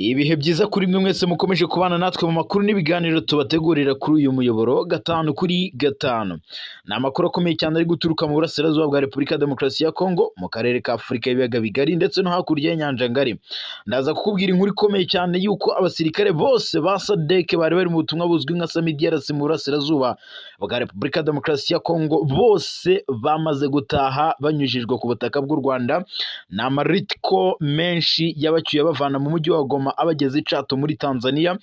Ibihe byiza kuri mwe mwese mukomeje kubana natwe mu makuru n'ibiganiro tubategurira kuri uyu muyoboro gatanu kuri gatanu. Ni amakuru akomeye cyane ari guturuka mu burasirazuba bwa Repubulika ya Demokarasi ya Kongo, mu karere ka Afurika y'ibiyaga bigari ndetse no hakurya y'inyanja ngari. Ndaza kukubwira inkuru ikomeye cyane y'uko abasirikare bose ba SADC bari bari mu butumwa buzwi nka SAMIDRC mu burasirazuba bwa Repubulika ya Demokarasi ya Kongo, bose bamaze gutaha banyujijwe ku butaka bw'u Rwanda. Ni amaritiko menshi y'abacyuye bavana mu mujyi wa Goma abageze icato muri Tanzania.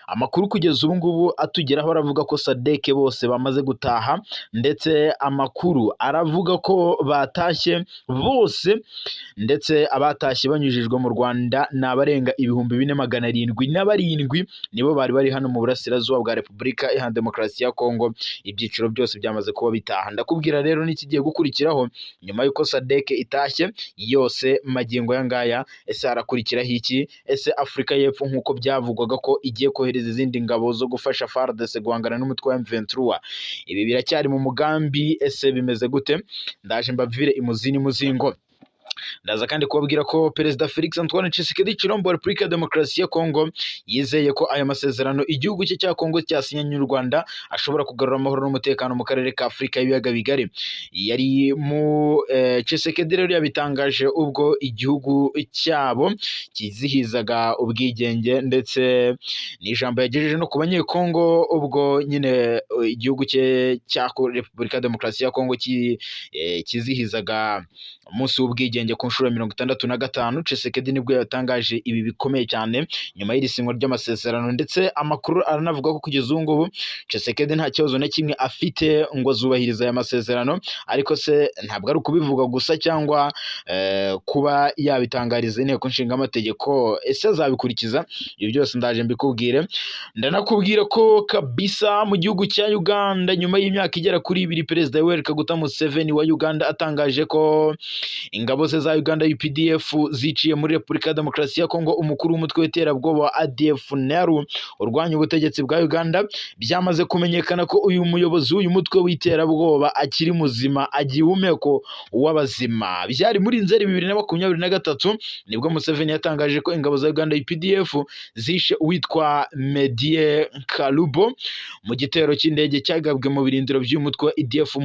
Amakuru kugeza ubu ngubu atugeraho aravuga ko SADC bose bamaze gutaha, ndetse amakuru aravuga ko batashye bose, ndetse abatashye banyujijwe mu Rwanda ni abarenga 4,707 nibo bari bari hano mu burasirazuba bwa Repubulika ya Demokarasi ya Kongo. Ibyiciro byose byamaze kuba bitaha. Ndakubwira rero n'ikigiye gukurikiraho nyuma y'uko SADC itashye yose magingo ya ngaya. Ese harakurikiraho iki? Ese Afurika y'Epfo nk'uko byavugwaga ko igiye kohereza izindi ngabo zo gufasha FARDC guhangana n'umutwe wa M23, ibi biracyari mu mugambi? Ese bimeze gute? Ndaje mbavire imuzini muzingo. Ndaza kandi kubabwira ko Perezida Felix Antoine Tshisekedi Tshilombo wa Repubulika ya Demokarasi ya Kongo yizeye ko aya masezerano igihugu cye cya Kongo cyasinyanye n'u Rwanda ashobora kugarura amahoro n'umutekano mu karere ka Afurika y'ibiyaga bigari. Yari mu Tshisekedi rero yabitangaje ubwo igihugu cyabo kizihizaga ubwigenge, ndetse n'ijambo yagejeje no ku banyekongo ubwo nyine igihugu cye cya Repubulika ya Demokarasi ya Kongo kizihizaga umunsi w'ubwigenge ku nshuro ya 65. Tshisekedi nibwo yatangaje ibi bikomeye cyane nyuma y'irisinywa ry'amasezerano, ndetse amakuru aranavuga ko kugeza ubu ngubu Tshisekedi nta kibazo na kimwe afite ngo azubahiriza aya masezerano. Ariko se ntabwo ari ukubivuga gusa cyangwa kuba yabitangariza inteko nshingamategeko, ese azabikurikiza? Ibi byose ndaje mbikubwire. Ndanakubwira ko kabisa mu gihugu cya Uganda, nyuma y'imyaka igera kuri 2, Perezida Yoweri Kaguta Museveni wa Uganda atangaje ko ingabo ze za Uganda UPDF ziciye muri Repubulika ya Demokarasi ya Kongo umukuru w'umutwe w'iterabwoba wa ADF NALU urwanya ubutegetsi bwa Uganda. Byamaze kumenyekana ko uyu muyobozi w'uyu mutwe w'iterabwoba akiri muzima, agihumeko w'abazima. Byari muri Nzeri 2023 nibwo Museveni yatangaje ko ingabo za Uganda UPDF zishe uwitwa Medie Kalubo mu gitero cy'indege cyagabwe mu birindiro by'umutwe wa ADF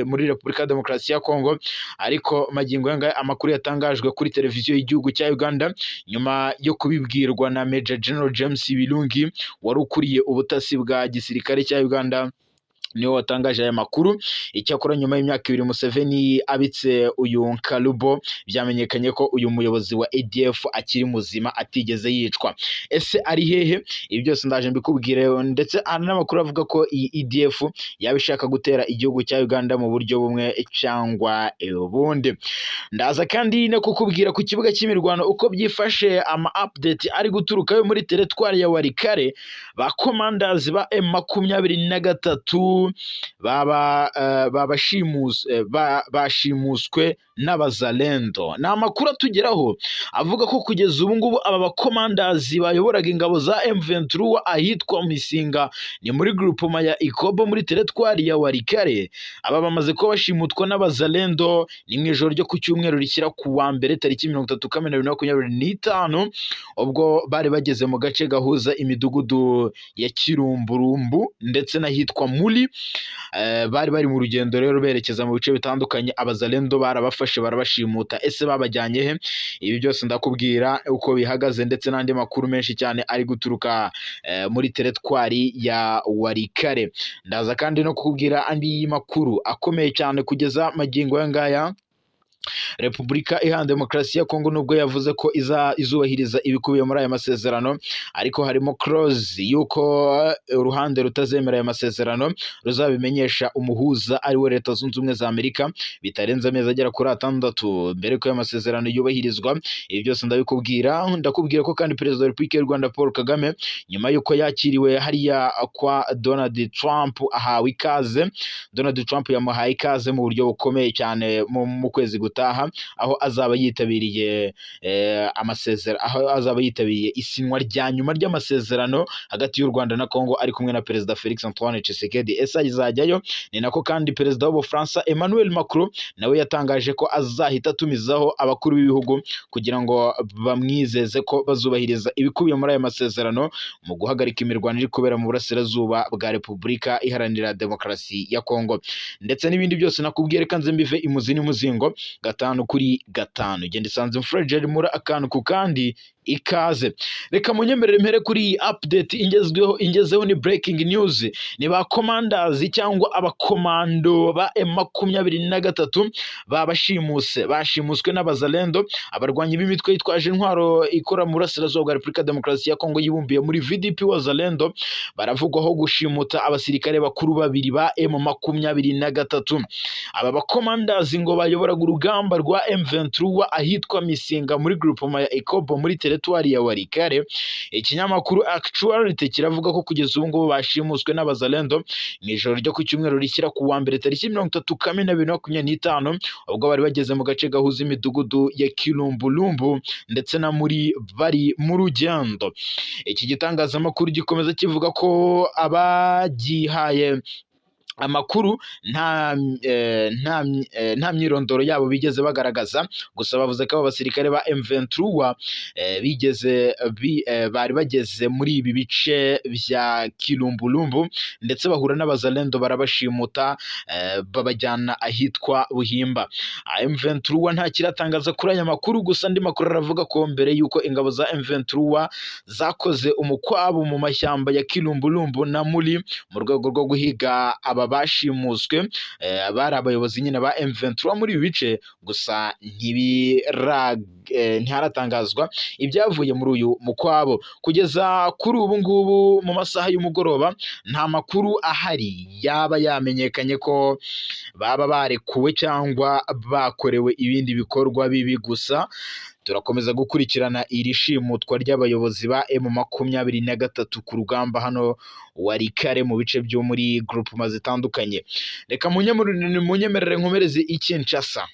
muri Repubulika ya Demokarasi ya Kongo. Ariko magingo yanga amakuru yatangajwe kuri televiziyo y'igihugu cya Uganda nyuma yo kubibwirwa na Major General James Birungi wari ukuriye ubutasi bwa gisirikare cya Uganda, niwe watangaje aya makuru. Icyakora nyuma y'imyaka 2 Museveni abitse uyu Kalubo, byamenyekanye ko uyu muyobozi wa ADF akiri muzima, atigeze yicwa. Ese ari hehe? Ibi byose ndaje mbikubwire, ndetse n'amakuru avuga ko iyi ADF yabishaka gutera igihugu cya Uganda mu buryo bumwe cyangwa ubundi. Ndaza kandi no kukubwira ku kibuga cy'imirwano uko byifashe, ama update ari guturuka yo muri teritwari ya Walikale. Ba commanders ba M23 bashimuswe n'abazalendo. Ni amakuru atugeraho avuga ko kugeza ubu ngubu aba bakomandazi bayoboraga ingabo za M23 ahitwa Misinga, ni muri groupement ya Ikobo muri teritwari ya Walikale. Aba bamaze kuba bashimutwa n'abazalendo ni mu ijoro ryo ku cyumweru rishyira ku wa mbere tariki 30 Kamena 2025, ubwo bari bageze mu gace gahuza imidugudu ya Kirumburumbu ndetse n'ahitwa Muri. Bari bari mu rugendo rero berekeza mu bice bitandukanye. Abazalendo barabafashe barabashimuta. Ese babajyanye he? Ibi byose ndakubwira uko bihagaze, ndetse n'andi makuru menshi cyane ari guturuka muri teritwari ya Walikale. Ndaza kandi no kukubwira andi makuru akomeye cyane kugeza magingo ya ngaya. Repubulika Iharanira Demokarasi ya Kongo nubwo yavuze ko izubahiriza ibikubiye muri aya masezerano, ariko harimo clause yuko uruhande rutazemera aya masezerano ruzabimenyesha umuhuza ari we Leta Zunze Ubumwe za Amerika bitarenze amezi agera kuri 6 mbere ko aya masezerano yubahirizwa. Ibi byose ndakubwira ko kandi Perezida wa Repubulika y'u Rwanda Paul Kagame, nyuma yuko yakiriwe hariya kwa Donald Trump, ahawe ikaze. Donald Trump yamuhaye ikaze mu buryo bukomeye cyane mu kwezi gutaha, aho azaba yitabiriye isinywa rya nyuma ry'amasezerano hagati y'u Rwanda na Congo ari kumwe na Perezida Felix Antoine Tshisekedi. Ese azajyayo? Ni nako kandi Perezida w'Ubufaransa Emmanuel Macron nawe yatangaje ko azahita atumizaho abakuru b'ibihugu kugira ngo bamwizeze ko bazubahiriza ibikubiye muri aya masezerano mu guhagarika imirwano iri kubera mu burasirazuba bwa Repubulika Iharanira Demokarasi ya Congo. Ndetse n'ibindi byose nakubwiye, reka nze mbive imuzi n'umuzingo 5 kuri 5. Genda isanze Fredger muri akantu ku kandi ikaze. Reka munyemerere mpere kuri iyi update ingezeho ni breaking news. Ni ba commanders cyangwa abakomando ba M23 bashimuswe n'abazalendo, abarwanyi b'imitwe yitwaje intwaro ikora mu burasirazuba bwa Repubulika Demokarasi ya Kongo yibumbiye muri VDP wazalendo. Baravugwaho gushimuta abasirikare bakuru babiri ba M23. Aba ba commanders ngo bayoboraga urugamba rwa M23 ahitwa Misinga muri groupement ya Ekobo muri teritwari ya Walikale. Ikinyamakuru Actuality kiravuga ko kugeza ubu ngubu bashimuswe n'abazalendo mu ijoro ryo ku cyumweru rishyira ku wa mbere tariki 30 Kamena 2025, ubwo bari bageze mu gace gahuza imidugudu ya Kilumbulumbu ndetse na bari mu rugendo. Iki gitangazamakuru gikomeza kivuga ko abagihaye amakuru nta myirondoro yabo bigeze bagaragaza, gusa bavuze ko abasirikare ba M23 bari bageze muri ibi bice bya Kilumbulumbu ndetse bahura n'abazalendo barabashimuta babajyana ahitwa Buhimba. M23 nta kiratangaza kuri aya makuru, gusa andi makuru aravuga ko mbere yuko ingabo za M23 zakoze umukwabo mu mashyamba ya Kilumbulumbu na mu rwego rwo guhiga aba bashimuswe, bari abayobozi nyine ba M23 muri ibi bice, gusa ntiharatangazwa ibyavuye muri uyu mukwabo. Kugeza kuri ubu ngubu mu masaha y'umugoroba nta makuru ahari yaba yamenyekanye ko baba barekuwe cyangwa bakorewe ibindi bikorwa bibi, gusa turakomeza gukurikirana iri shimutwa ry'abayobozi ba M23 ku rugamba hano Walikale mu bice byo muri groupement zitandukanye. Reka munyemerere nkomereze Kinshasa.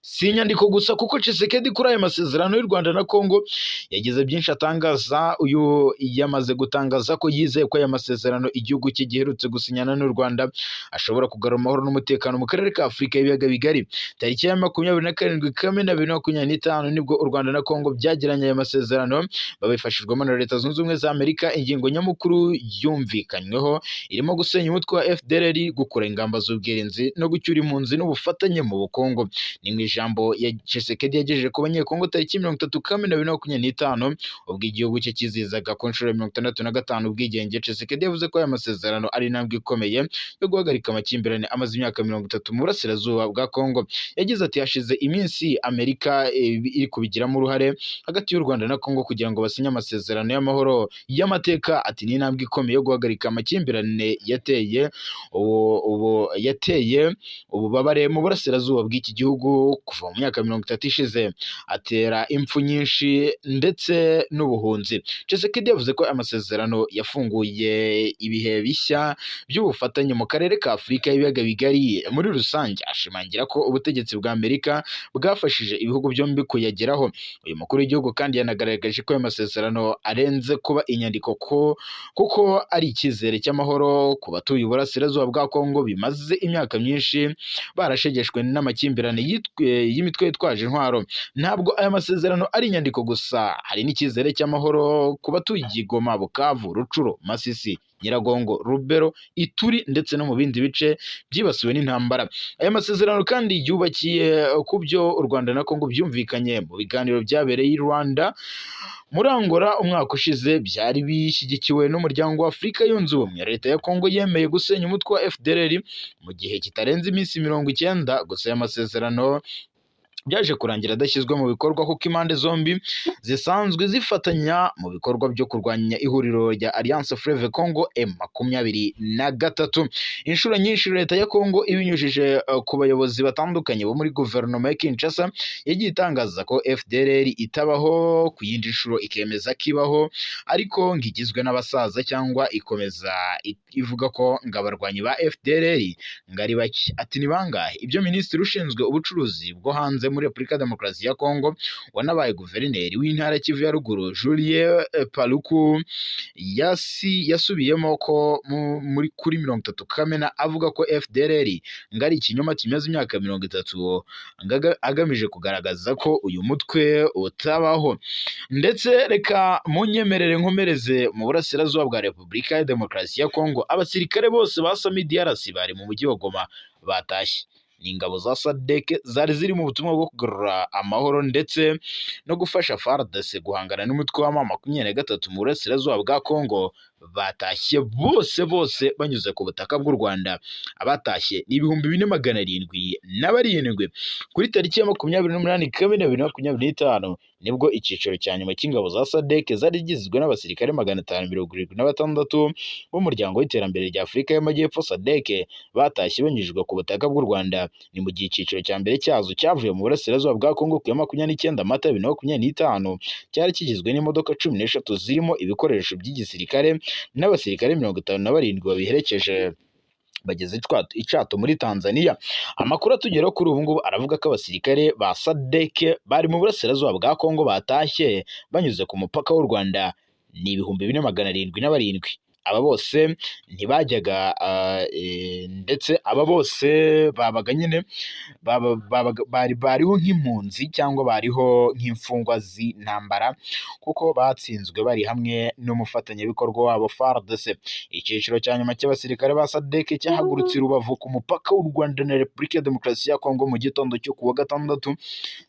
Si inyandiko gusa kuko Tshisekedi kuri aya masezerano y'u Rwanda na Congo yagize byinshi atangaza. Uyu yamaze gutangaza ko yizeye ko aya masezerano igihugu cye giherutse gusinyana n'u Rwanda ashobora kugarura amahoro n'umutekano mu karere ka Afurika y'ibiyaga bigari. Tariki ya 27 Kamena 2025 nibwo u Rwanda na Congo byagiranye aya masezerano babifashijwemo na Leta Zunze Ubumwe za Amerika. Ingingo nyamukuru yumvikanyweho irimo gusenya umutwe wa FDLR, gukora ingamba z'ubwirinzi no gucyura impunzi n'ubufatanye mu bukungu. Ni ijambo ya Tshisekedi yagejeje ku banyekongo tariki 30 Kamena 2025 ubwo igihugu cye kizizaga ku nshuro ya 65 ubwigenge. Tshisekedi yavuze ko aya masezerano ari intambwe ikomeye yo guhagarika amakimbirane amaze imyaka 30 mu burasirazuba bwa Congo. Yagize ati hashize iminsi Amerika iri kubigiramo uruhare hagati y'u Rwanda na Congo kugira ngo basinye amasezerano y'amahoro y'amateka. Ati ni intambwe ikomeye yo guhagarika amakimbirane yateye ububabare mu burasirazuba bw'iki gihugu kuva mu myaka 30 ishize, atera impfu nyinshi ndetse n'ubuhunzi. Tshisekedi yavuze ko amasezerano yafunguye ibihe bishya by'ubufatanye mu karere ka Afurika y'ibiyaga bigari muri rusange. Ashimangira ko ubutegetsi bwa Amerika bwafashije ibihugu byombi kuyageraho. Uyu mukuru w'igihugu kandi yanagaragaje ko ayo masezerano arenze kuba inyandiko kuko ari icyizere cy'amahoro ku batuye uburasirazuba bwa Congo bimaze imyaka myinshi barashegeshwe n'amakimbirane y'imitwe yitwaje intwaro. Ntabwo aya masezerano ari inyandiko gusa, hari n'icyizere cy'amahoro ku batuye Goma, Bukavu, Rucuro, Masisi, Nyiragongo, Rubero, Ituri ndetse no mu bindi bice byibasiwe n'intambara. Aya masezerano kandi yubakiye ku byo u Rwanda na Congo byumvikanye mu biganiro byabereye i Rwanda muri Angola umwaka ushize, byari bishyigikiwe n'umuryango wa Afurika yunze ubumwe. Leta ya Congo yemeye gusenya umutwe wa FDLR mu gihe kitarenze iminsi 90. Gusa aya masezerano byaje kurangira adashyizwe mu bikorwa kuko impande zombi zisanzwe zifatanya mu bikorwa byo kurwanya ihuriro rya Alliance Fleuve Congo M23. Inshuro nyinshi leta ya Congo ibinyujije ku bayobozi batandukanye bo muri guverinoma ya Kinshasa yagiye itangaza ko FDLR itabaho, ku yindi nshuro ikemeza ko ibaho ariko ngigizwe n'abasaza, cyangwa ikomeza ivuga ko ngo abarwanyi ba FDLR ngari bake. Ati ni bangahe? Ibyo minisitiri ushinzwe ubucuruzi bwo hanze muri Repubulika ya Demokarasi ya Kongo wanabaye guverineri w'intara Kivu ya ruguru Julien Paluku yasubiyemo ko muri kuri 30 Kamena avuga ko FDLR ngari ikinyoma kimaze imyaka 30 agamije kugaragaza ko uyu mutwe utabaho. Ndetse reka munyemerere nkomereze mu burasirazuba bwa Repubulika ya Demokarasi ya Kongo. Abasirikare bose ba Sami DRC bari mu mujyi wa Goma batashye. Ni ingabo za SADC zari ziri mu butumwa bwo kugarura amahoro ndetse no gufasha FARDC guhangana n'umutwe wa M23 mu burasirazuba bwa Kongo. Batashye bose banyuze ku butaka bw'u Rwanda. Abatashye ni 4707 kuri tariki ya 28 Kamena 2025 nibwo icyiciro cya nyuma cy'ingabo za SADC zari gizwe n'abasirikare 576 b'umuryango w'iterambere rya Afurika y'Amajyepfo SADC batashye banyujijwe ku butaka bw'u Rwanda. Ni mu gihe icyiciro cya mbere cyazo cyavuye mu burasirazuba bwa Kongo ku ya 29 Mata 2025 cyari kigizwe n'imodoka 13 zirimo ibikoresho by'igisirikare n'abasirikare 57 babiherekeje bageze icato muri Tanzania. Amakuru atugeraho kuri ubu ngubu aravuga ko abasirikare ba SADC bari mu burasirazuba bwa Kongo batashye banyuze ku mupaka w'u Rwanda ni 4707. Aba bose ntibajyaga ndetse aba bose babaga nyine bariho nk'impunzi cyangwa bariho nk'imfungwa z'intambara kuko batsinzwe bari hamwe n'umufatanyabikorwa wabo FARDC. Icyiciro cya nyuma cy'abasirikare ba SADC cyahagurutse Rubavu ku mupaka w'u Rwanda na Repubulika ya Demokarasi ya Kongo mu gitondo cyo kuwa gatandatu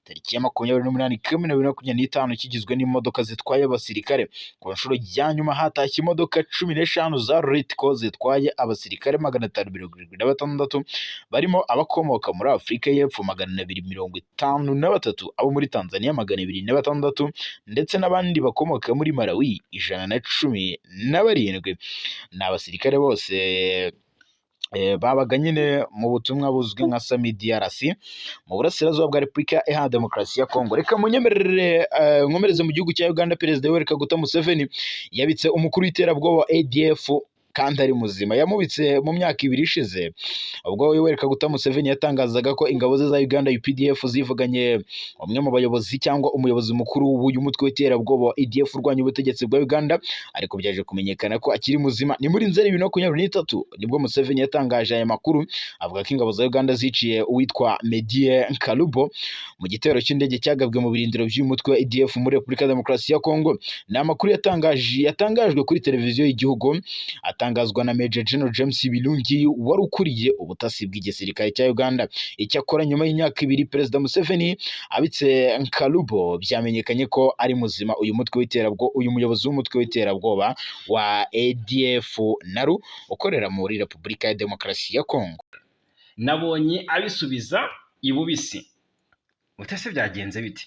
tariki ya 28 Kamena 2025 kigizwe n'imodoka zitwaye abasirikare. Ku nshuro ya nyuma hatashye imodoka 15 za Ritco zitwaye abasirikare 576 barimo abakomoka muri Afurika y'Epfo 253, abo muri Tanzania 206 ndetse n'abandi bakomoka muri Malawi 117. Ni abasirikare bose babaga nyine mu butumwa buzwi nka Sami DRC mu burasirazuba bwa Repubulika ya Demokarasi ya Kongo. Reka munyemerere nkomereze mu gihugu cya Uganda. Perezida Yoweri Kaguta Museveni yabitse umukuru w'iterabwoba ADF kandi ari muzima. Yamubitse mu myaka 2 ishize ubwo Yoweri Kaguta Museveni yatangazaga ko ingabo ze za Uganda UPDF zivuganye umwe mu bayobozi cyangwa umuyobozi mukuru w'uyu mutwe w'iterabwoba ADF urwanya ubutegetsi bwa Uganda, ariko byaje kumenyekana ko akiri muzima. Ni muri Nzeri 2023 nibwo Museveni yatangaje aya makuru avuga ko ingabo za Uganda ziciye uwitwa Medie Nkalubo mu gitero cy'indege cyagabwe mu birindiro by'umutwe wa ADF muri Repubulika ya Demokarasi ya Kongo. Ni amakuru yatangajwe kuri televiziyo y'igihugu atangazwa na Major General James Birungi wari ukuriye ubutasi bw'igisirikare cya Uganda. Icyakora nyuma y'imyaka 2 Perezida Museveni abitse Nkalubo byamenyekanye ko ari muzima. Uyu muyobozi w'umutwe w'iterabwoba wa ADF NALU ukorera muri Repubulika ya Demokarasi ya Kongo. Nabonye abisubiza ibubisi. Mutese byagenze biti?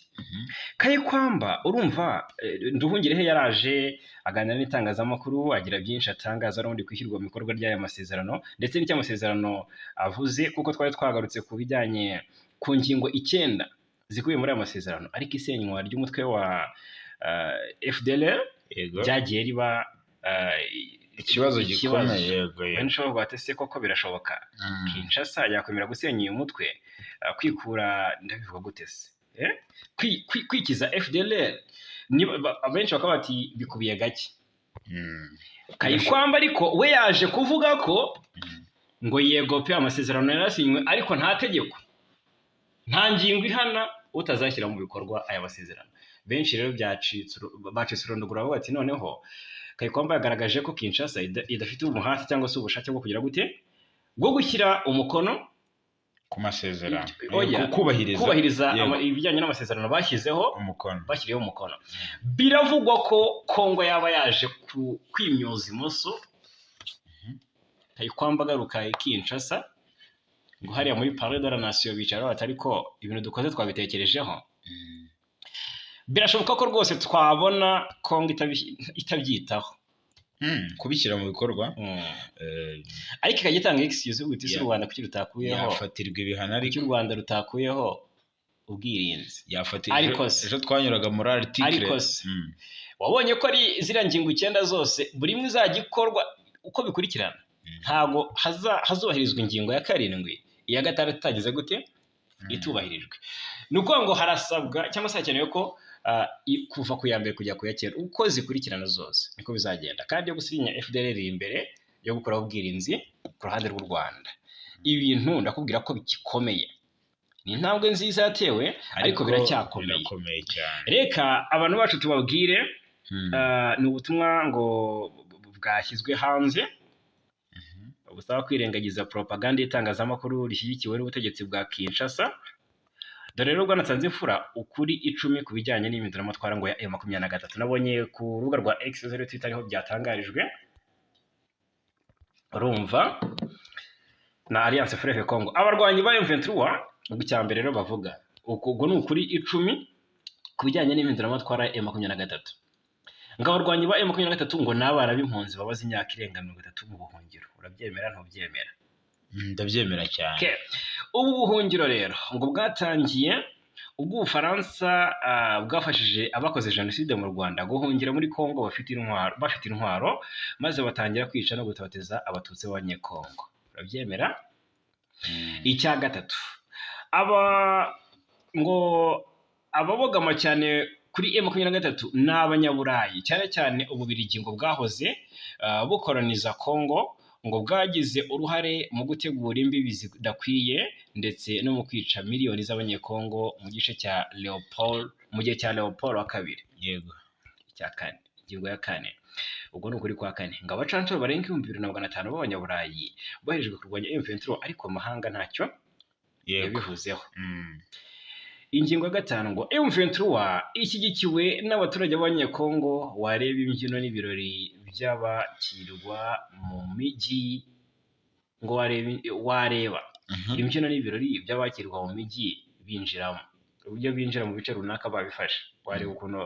Kayikwamba urumva Nduhungirehe yaraje aganira n'itangazamakuru agira byinshi atangaza n'undi kwishyirwa mu bikorwa ry'aya masezerano ndetse n'icyamasezerano avuze, kuko twari twagarutse ku bijyanye ku ngingo 9 zikubiye muri aya masezerano, ariko isenywa ry'umutwe wa FDLR byagiye riba ikibazo gikomeye. Yego benshi bavuga ati se koko birashoboka Kinshasa yakwemera gusenya uyu mutwe kwikura ndabivuga gute se kwikiza FDLR? Abenshi bakaba bati bikubiye gake. Kayikwamba ariko we yaje kuvuga ko ngo yego pe amasezerano yarasinywe ariko nta tegeko, nta ngingo ihana utazashyira mu bikorwa aya masezerano. Benshi rero bacitse urondogora bavuga ati noneho Kayikwamba yagaragaje ko Kinshasa idafite umuhati cyangwa se ubushake bwo kugira gute bwo gushyira umukono ku masezerano, kubahiriza ibijyanye n'amasezerano bashyiriyeho umukono. Biravugwa ko Kongo yaba yaje kwimyoza imoso Kayikwamba agaruka Kinshasa ngo hariya muri Palais de la Nation bicara batari ko ibintu dukoze twabitekerejeho. Birashoboka ko rwose twabona Kongo itabyitaho kubishyira mu bikorwa, ariko ikajya itanga excuse ubu iti Rwanda kuki rutakuyeho, yafatirwa ibihano, ariko u Rwanda rutakuyeho ubwirinzi. ariko ejo twanyuraga muri article, ariko wabonye ko ari ziriya ngingo 9 zose buri imwe izajya ikorwa uko bikurikirana, ntabwo hazubahirizwa ingingo ya 7, iya 6 itagize gute itubahirijwe. Ni ukuvuga ngo harasabwa cyangwa se hakenewe ko kuva ku ya mbere kujya ku ya 9 uko zikurikirana zose niko bizagenda, kandi yo gusinya FDLR imbere yo gukora ubwirinzi ku ruhande rw'u Rwanda. Ibintu ndakubwira ko bikikomeye, ni intambwe nziza yatewe, ariko biracyakomeye cyane. Reka abantu bacu tubabwire, ni ubutumwa ngo bwashyizwe hanze busaba kwirengagiza propaganda y'itangazamakuru rishyigikiwe n'ubutegetsi bwa Kinshasa. Dore rero bwanatanze imfura ukuri 10 ku bijyanye n'impinduramatwara ngo ya M23. Nabonye ku rubuga rwa X Twitter ariho byatangarijwe, urumva, na Alliance Fleuve Congo. Abarwanyi ba M23 ubwo cyambere rero bavuga ubwo ni ukuri 10 ku bijyanye n'impinduramatwara ya M23. Ngo abarwanyi ba M23 ngo nabara b'impunzi babaza imyaka irenga 30 mu buhungiro. Urabyemera ntubyemera? Ndabyemera cyane. Ubu buhungiro rero ngo bwatangiye ubwo Ubufaransa bwafashije abakoze jenoside mu Rwanda guhungira muri Kongo bafite intwaro maze batangira kwica no gutabateza abatutsi b'abanyekongo. Urabyemera? Icya gatatu, ngo ababogama cyane kuri M23 ni abanyaburayi, cyane cyane Ububiligi ngo bwahoze bukoroniza Kongo, ngo bwagize uruhare mu gutegura imbibi zidakwiye ndetse no mu kwica miliyoni z'abanyekongo mu gice cya Leopold, mu gihe cya Leopold wa kabiri. Yego. Icya 4, ingingo ya 4, ubwo ni ukuri kwa 4, ngo abacancuro barenga 2500 b'abanyaburayi boherejwe kurwanya M23, ariko amahanga ntacyo yabivuzeho. Ingingo ya 5, ngo M23 ishyigikiwe n'abaturage b'abanyekongo, wareba imbyino n'ibirori by'abakirwa mu mijyi, ngo wareba imbyino n'ibirori by'abakirwa mu mijyi binjiramo, uburyo binjira mu bice runaka babifashe, wareba ukuntu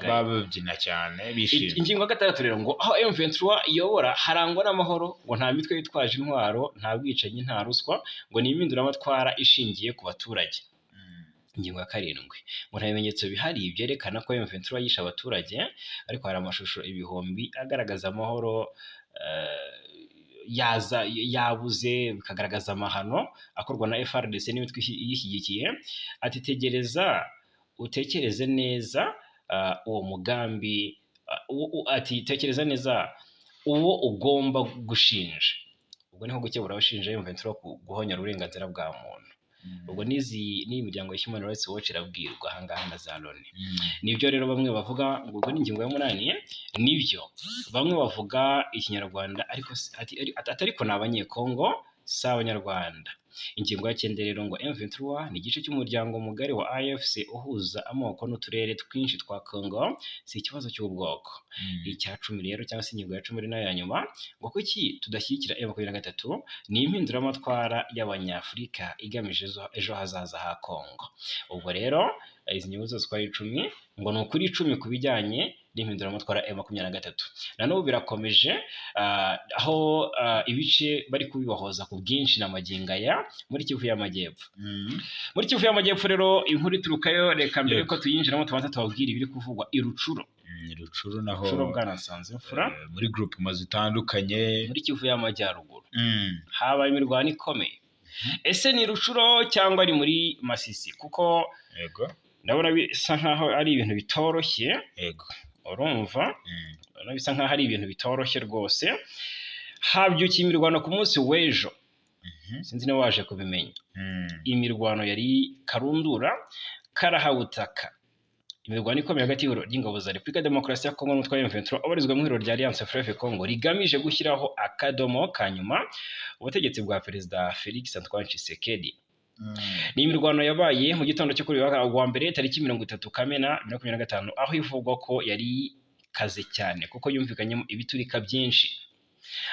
babyina cyane bishimye. Ingingo ya 6 rero, ngo aho M23 iyobora harangwa n'amahoro, ngo nta mitwe yitwaje intwaro, nta bwicanyi, nta ruswa, ngo ni impinduramatwara ishingiye ku baturage. Ingingo ya 7, ngo nta bimenyetso bihari byerekana ko M23 yisha abaturage, ariko hari amashusho ibihumbi agaragaza amahoro yabuze, bikagaragaza amahano akorwa na FARDC n'imitwe yishyigikiye. Ati tegereza utekereze neza uwo mugambi, ati tekereza neza uwo ugomba gushinja. Ubwo niho gukebura abashinja M23 guhonyora uburenganzira bwa muntu. Ubwo n'iyi miryango ya Human Rights Watch irabwirwa ahangaha na za Loni. Nibyo rero bamwe bavuga ngo ubwo ni ingingo ya 8, nibyo bamwe bavuga ikinyarwanda, ariko atariko ni abanyekongo si abanyarwanda. Ingingo ya 9 rero, ngo M23 ni igice cy'umuryango mugari wa AFC uhuza amoko n'uturere twinshi twa Congo, si ikibazo cy'ubwoko. Icya 10 rero, cyangwa se ingingo ya 10 nayo ya nyuma, ngo kuki tudashyigikira M23, ni impinduramatwara y'abanyafurika igamije ejo hazaza ha Congo. Ubwo rero izi ngingo zose kwa 10, ngo ni ukuri 10 ku bijyanye n'impinduramatwara M23. Na n'ubu birakomeje, aho ibice bari kubibahoza ku bwinshi na magingaya muri Kivu y'Amajyepfo. Muri Kivu y'Amajyepfo rero inkuru iturukayo, reka mbere yuko tuyinjiramo tubanza tubabwira ibiri kuvugwa Irucuro. Irucuro naho Irucuro bwanasanze imfura muri group zitandukanye muri Kivu y'Amajyaruguru. Habaye imirwano ikomeye. Ese ni Irucuro cyangwa ari muri Masisi? Kuko yego ndabona bisa nkaho ari ibintu bitoroshye. Yego, urumva, bisa nkaho ari ibintu bitoroshye rwose. Habyukiye imirwano ku munsi w'ejo, sinzi niba waje kubimenya. Imirwano yari karundura karahabutaka, imirwano ikomeye hagati y'ingabo za Repubulika Demokarasi ya Kongo n'umutwe wa M23 abarizwa mu ihuriro rya Alliance Fleuve Congo, rigamije gushyiraho akadomo ka nyuma ubutegetsi bwa Perezida Felix Antoine Tshisekedi. Ni imirwano yabaye mu gitondo cyo kuri wa mbere tariki 30 Kamena 2025, aho ivugwa ko yari kaze cyane kuko yumvikanyemo ibiturika byinshi.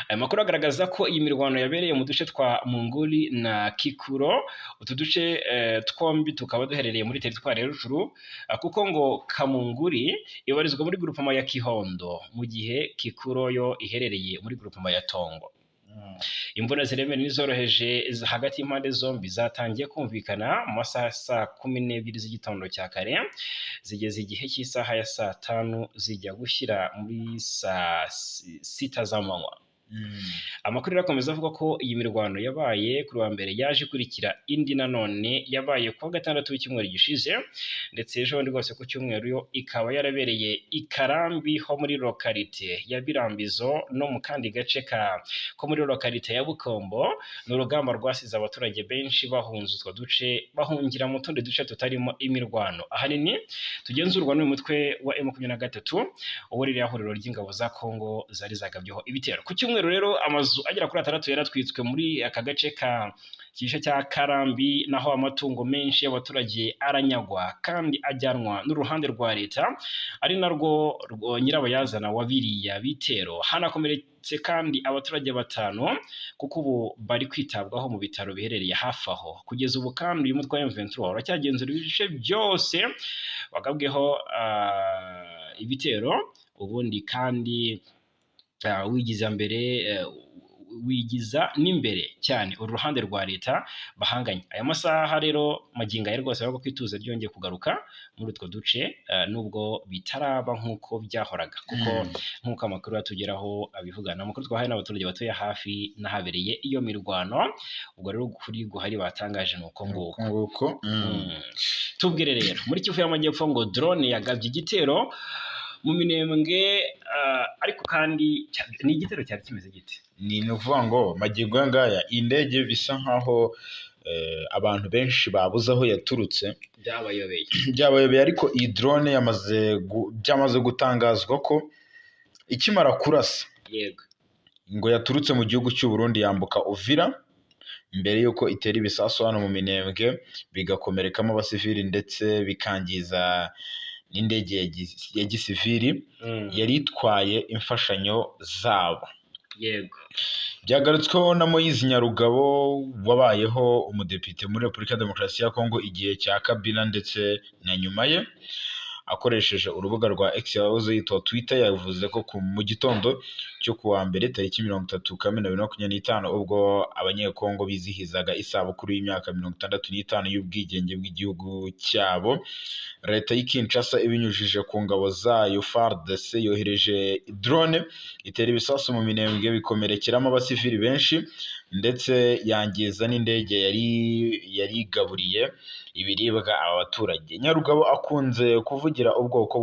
aya makuru agaragaza ko iyi mirwano yabereye mu duce twa Munguli na Kikuro. Utu duce twombi tukaba duherereye muri teritwari ya Rutshuru, kuko ngo Kamunguri ibarizwa muri grupama ya Kihondo, mu gihe Kikuro yo iherereye muri grupama ya Tongo. Imvura ziremereye n'izoroheje hagati y'impande zombi zatangiye kumvikana mu masaha ya saa 12 z'igitondo cya kare, zigeze igihe cy'isaha ya saa 5 zijya gushyira muri saa 6 z'amanywa. Amakuru arakomeza avuga ko iyi mirwano yabaye kuri wa mbere yaje ikurikira indi nanone yabaye ku wa gatandatu w'icyumweru gishize, ndetse ejo bundi rwose ku cyumweru yo ikaba yarabereye i Karambi ho muri lokalite ya Birambizo no mu kandi gace ko muri lokalite ya Bukombo. Ni urugamba rwasize abaturage benshi bahunze utwo duce bahungira mu tundi duce tutarimo imirwano ahanini tugenzurwa n'uyu mutwe wa M23 ubu ririya huriro ry'ingabo za Kongo zari zagabyeho ibitero. Ku cyumweru rero amazu agera kuri 6 yaratwitswe muri aka gace kishe cya Karambi, naho amatungo menshi y'abaturage aranyagwa kandi ajyanwa n'uruhande rwa leta, ari narwo nyirabayazana wa biriya bitero. Hanakomeretse kandi abaturage 5 kuko ubu bari kwitabwaho mu bitaro biherereye hafi aho. Kugeza ubu kandi uyu mutwe wa M23 uracyagenzura ibice byose bagabweho ibitero, ubundi kandi wigiza n'imbere cyane uruhande rwa leta bahanganye. Aya masaha rero magingo aya rwose bari kwituza ryongeye kugaruka muri utwo duce, nubwo bitaraba nk'uko byahoraga, kuko nk'uko amakuru atugeraho abivugana, amakuru twahaye n'abaturage batuye hafi n'ahabereye iyo mirwano. Ubwo rero kuri guhari batangaje nuko nguko. Tubwire rero muri Kivu y'Amajyepfo ngo drone yagabye igitero mu Minembwe, ariko kandi ni igitero cyari kimeze gite? Ni ukuvuga ngo magingo ngaya indege bisa nkaho abantu benshi babuze aho yaturutse, byabayobeye, ariko iyi drone byamaze gutangazwa ko ikimara kurasa ngo yaturutse mu gihugu cy'u Burundi yambuka Uvira, mbere yuko itera ibisasu hano mu Minembwe bigakomerekamo abasivili ndetse bikangiza n'indege ya gisivili yari itwaye imfashanyo zabo. Byagarutsweho na Moise Nyarugabo wabayeho umudepite muri Repubulika ya Demokarasi ya Kongo igihe cya Kabila ndetse na nyuma ye, akoresheje urubuga rwa X yahoze yitwa Twitter, yavuze ko mu gitondo cyo kuwa mbere tariki 30 Kamena 2025 ubwo abanyekongo bizihizaga isabukuru y'imyaka 65 y'ubwigenge bw'igihugu cyabo, leta y'i Kinshasa ibinyujije ku ngabo zayo FARDC yohereje drone itera ibisasu mu Minembwe bikomerekeramo abasivili benshi, ndetse yangiza n'indege yari igaburiye ibiribwa abaturage. Nyarugabo akunze kuvugira ubwoko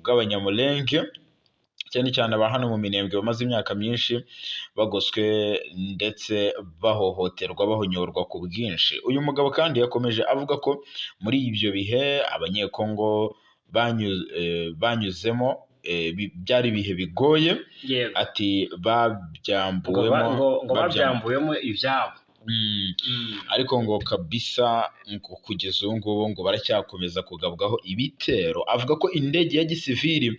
bw'abanyamulenge cyane cyane aba hano mu Minembwe bamaze imyaka myinshi bagoswe ndetse bahohoterwa bahonyorwa ku bwinshi. Uyu mugabo kandi yakomeje avuga ko muri ibyo bihe abanyekongo banyuzemo byari ibihe bigoye, ati babyambuyemo ibyabo, ariko ngo kabisa kugeza ubu ngubu ngo baracyakomeza kugabwaho ibitero. Avuga ko indege ya gisivili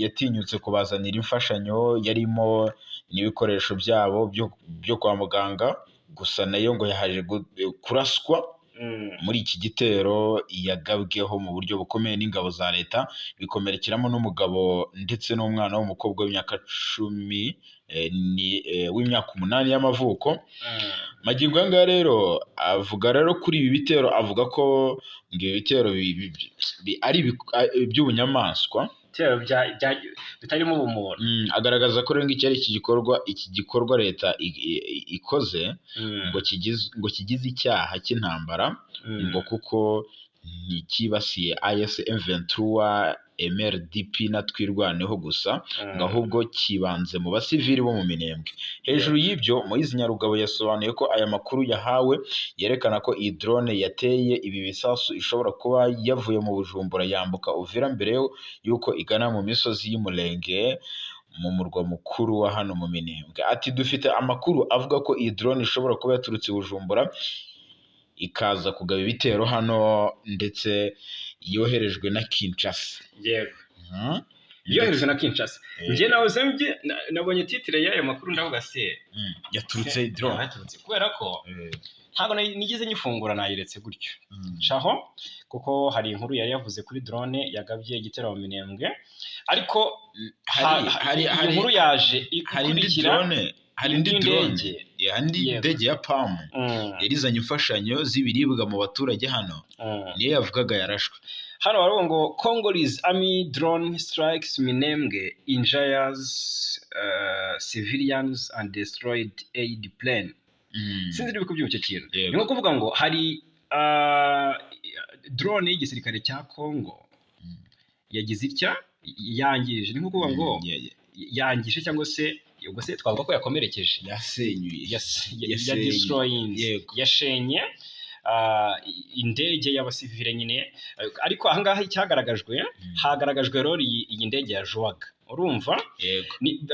yatinyutse kubazanira imfashanyo yarimo n'ibikoresho byabo byo kwa muganga, gusa nayo ngo yahaje kuraswa muri iki gitero yagabweho mu buryo bukomeye n'ingabo za leta, bikomerekeramo n'umugabo ndetse n'umwana w'umukobwa w'imyaka 10 w'imyaka 8 y'amavuko. Magingo anga rero avuga rero kuri ibi bitero, avuga ko ngo ibi bitero ari iby'ubunyamaswa bitarimo ubumuntu. Agaragaza ko rero iki gikorwa leta ikoze ngo kigize icyaha cy'intambara, ngo kuko ntikibasiye AFC/M23 MRDP na twirwaneho gusa, ngo ahubwo kibanze mu basivili bo mu Minembwe. Hejuru y'ibyo Moise Nyarugabo yasobanuye ko aya makuru yahawe yerekana ko iyi drone yateye ibi bisasu ishobora kuba yavuye mu Bujumbura yambuka Uvira mbere yuko igana mu misozi y'Umurenge mu murwa mukuru wa hano mu Minembwe. Ati dufite amakuru avuga ko iyi drone ishobora kuba yaturutse Bujumbura ikaza kugaba ibitero hano ndetse yoherejwe na Kinshasa. yoherejwe na Kinshasa. Njye nawe zambye nabonye titre y'ayo makuru ndavuga se yaturutse drone kubera ko ntabwo nigeze nyifungura nayiretse gutyo shaho kuko hari inkuru yari yavuze kuri drone yagabye igitero mu Minembwe ariko hari inkuru yaje ikurikira hari indi drone ndege ya PAM yarizanye imfashanyo z'ibiribwa mu baturage hano niyo yavugaga yarashwe hano baravuga ngo Congolese army drone strikes Minembwe injures civilians and destroyed aid plane. Sinzi niba kubyuka kintu ni nko kuvuga ngo hari drone y'igisirikare cya Congo yagize itya yangije ni nko kuvuga ngo yangije cyangwa se ubwo se twavuga ko yakomerekeje yasenyuye yashenye indege y'abasivile nyine ariko ahangaha icyagaragajwe hagaragajwe rero iyi ndege ya Joaga urumva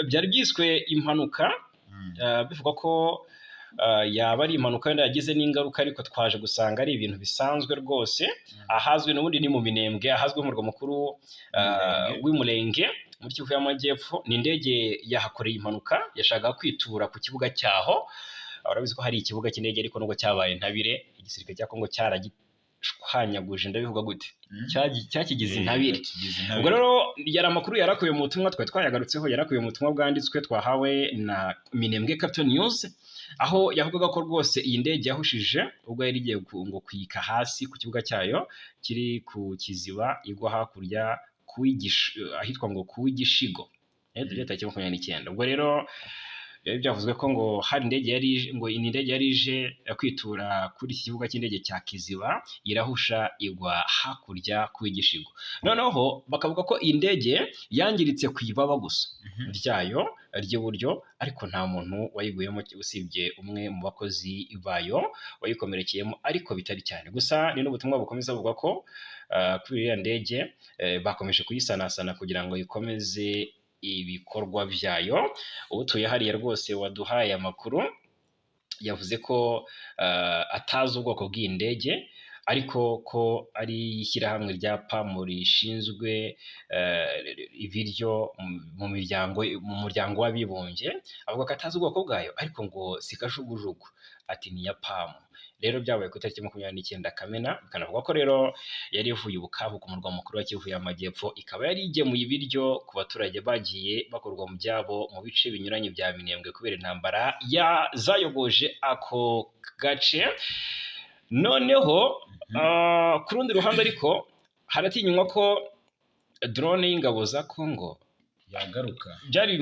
byari byiswe impanuka bivuga ko yaba ari impanuka yenda yagize n'ingaruka ariko twaje gusanga ari ibintu bisanzwe rwose ahazwi n'ubundi ni mu Minembwe ahazwi nk'umurwa mukuru w'Umurenge muri Kivu y'Amajyepfo ni indege yahakoreye impanuka yashakaga kwitura ku kibuga cyaho urabizi ko hari ikibuga cy'indege ariko nubwo cyabaye ntabire igisirikare cya Kongo cyaragihanyaguje ndabivuga gute cyakigize intabire ubwo rero yari amakuru yarakuye mu butumwa twayagarutseho yarakuye mu butumwa bwanditswe twahawe na Minembwe Capital News aho yavugaga ko rwose iyi ndege yahushije ubwo yari igiye ngo kwika hasi ku kibuga cyayo kiri ku Kiziba igwa hakurya ahitwa ngo Kuwigishigo leta ya 29 ubwo rero byavuzwe ko ngo hari indege yari ije kwitura kuri iki kibuga cy'indege cya Kiziba irahusha igwa hakurya Kuwigishigo noneho bakavuga ko iyi ndege yangiritse ku ibaba gusa ryayo ry'iburyo ariko nta muntu wayiguyemo usibye umwe mu bakozi bayo wayikomerekeyemo ariko bitari cyane gusa ni n'ubutumwa bukomeza buvuga ko kuri iriya ndege bakomeje kuyisanasana kugira ngo ikomeze ibikorwa byayo utuye hariya rwose waduhaye amakuru yavuze ko atazi ubwoko bw'indege ariko ko ari ishyirahamwe rya PAM rishinzwe ibiryo mu muryango w'abibumbye avuga ko atazi ubwoko bwayo ariko ngo sikajugujugu ati ni ya PAM rero byabaye ku itariki 29 Kamena bikanavuga ko rero yari ivuye Bukavu ku murwa mukuru wa Kivu y'Amajyepfo ikaba yari igemuye ibiryo ku baturage bagiye bakorwa mu byabo mu bice binyuranye bya Minembwe kubera intambara zayogoje ako gace noneho ku rundi ruhande ariko haratinywa ko drone y'ingabo za Congo yagaruka byari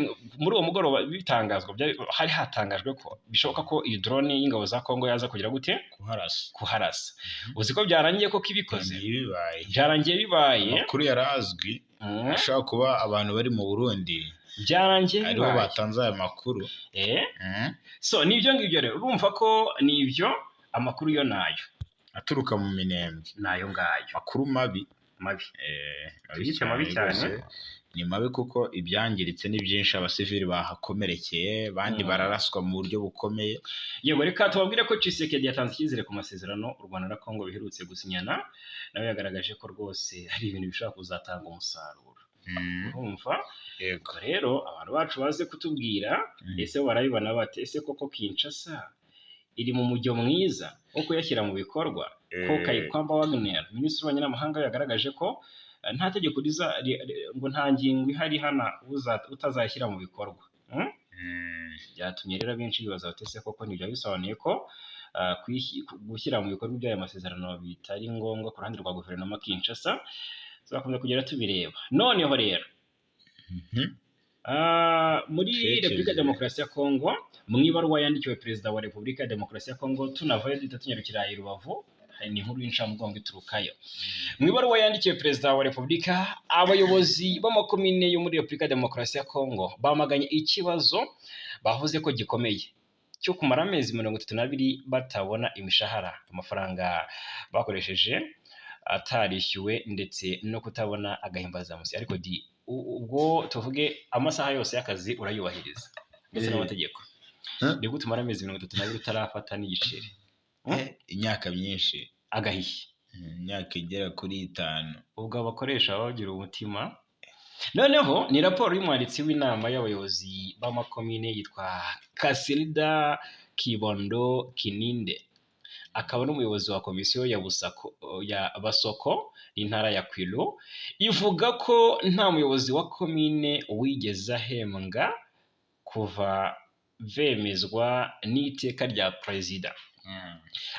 muri uwo mugoroba bitangazwa hari hatangajwe ko bishoboka ko iyi drone y'ingabo za Congo yaza kugira gute kuharasa uzi ko byarangiye ko kibikoze byarangiye bibaye makuru yarazwi ashaka kuba abantu bari mu Burundi byarangiye aribo batanze aya makuru so nibyo ngibyo rero urumva ko nibyo amakuru yo nayo aturuka mu Minembwe nayo ngayo makuru mabi mabi cyane ni mabi kuko ibyangiritse ni byinshi abasivili bahakomerekeye bandi bararaswa mu buryo bukomeye yego reka tubabwire ko Tshisekedi yatanze icyizere ku masezerano u Rwanda na Congo biherutse gusinyana nawe yagaragaje ko rwose hari ibintu bishobora kuzatanga umusaruro urumva yego rero abantu bacu baze kutubwira ese barabibona bate ese koko Kinshasa iri mu mujyo mwiza wo kuyashyira mu bikorwa ko Kayikwamba Wagner minisitiri w'ububanyi n'amahanga yagaragaje ko nta tegeko ngo nta ngingo ihari hana utazashyira mu bikorwa byatumye rero benshi bibaza batese koko nibyo bisobanuye ko gushyira mu bikorwa by'aya masezerano bitari ngombwa ku ruhande rwa guverinoma Kinshasa tuzakomeza kugera tubireba noneho rero muri Repubulika ya Demokarasi ya Kongo mu ibaruwa yandikiwe Perezida wa Repubulika ya Demokarasi ya Kongo tunavayo tunyarukira i Rubavu ni inkuru y'incamugongo iturukayo mu ibaruwa yandikiwe Perezida wa Repubulika abayobozi b'amakomine yo muri Repubulika ya Demokarasi ya Kongo bamaganye ikibazo bavuze ko gikomeye cyo kumara amezi 32 batabona imishahara amafaranga bakoresheje atarishyuwe ndetse no kutabona agahimbazamusyi ariko ubwo tuvuge amasaha yose y'akazi urayubahiriza ndetse n'amategeko ni gutumara amezi 32 utarafata n'igiceri imyaka myinshi agahiye imyaka igera kuri 5 ubwo abakoresha bagira umutima noneho ni raporo y'umwanditsi w'inama y'abayobozi b'amakomine yitwa Kasilda Kibondo Kininde, akaba n'umuyobozi wa komisiyo ya Basoko intara ya Kwilu, ivuga ko nta muyobozi wa komine wigeze ahembwa kuva vemezwa n'iteka rya perezida.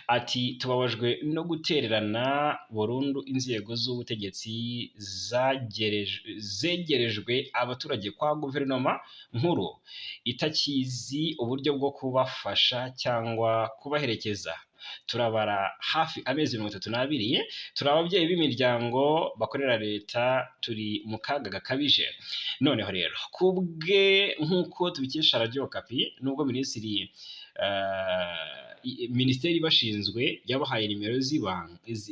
Ati tubabajwe no gutererana burundu inzego z'ubutegetsi zegerejwe abaturage kwa guverinoma nkuru itakizi uburyo bwo kubafasha cyangwa kubaherekeza. Turabara hafi amezi 32, turi ababyeyi b'imiryango bakorera leta, turi mu kaga gakabije. Noneho rero kubwe nk'uko tubikesha Radio Okapi, nubwo minisiteri bashinzwe yabahaye nimero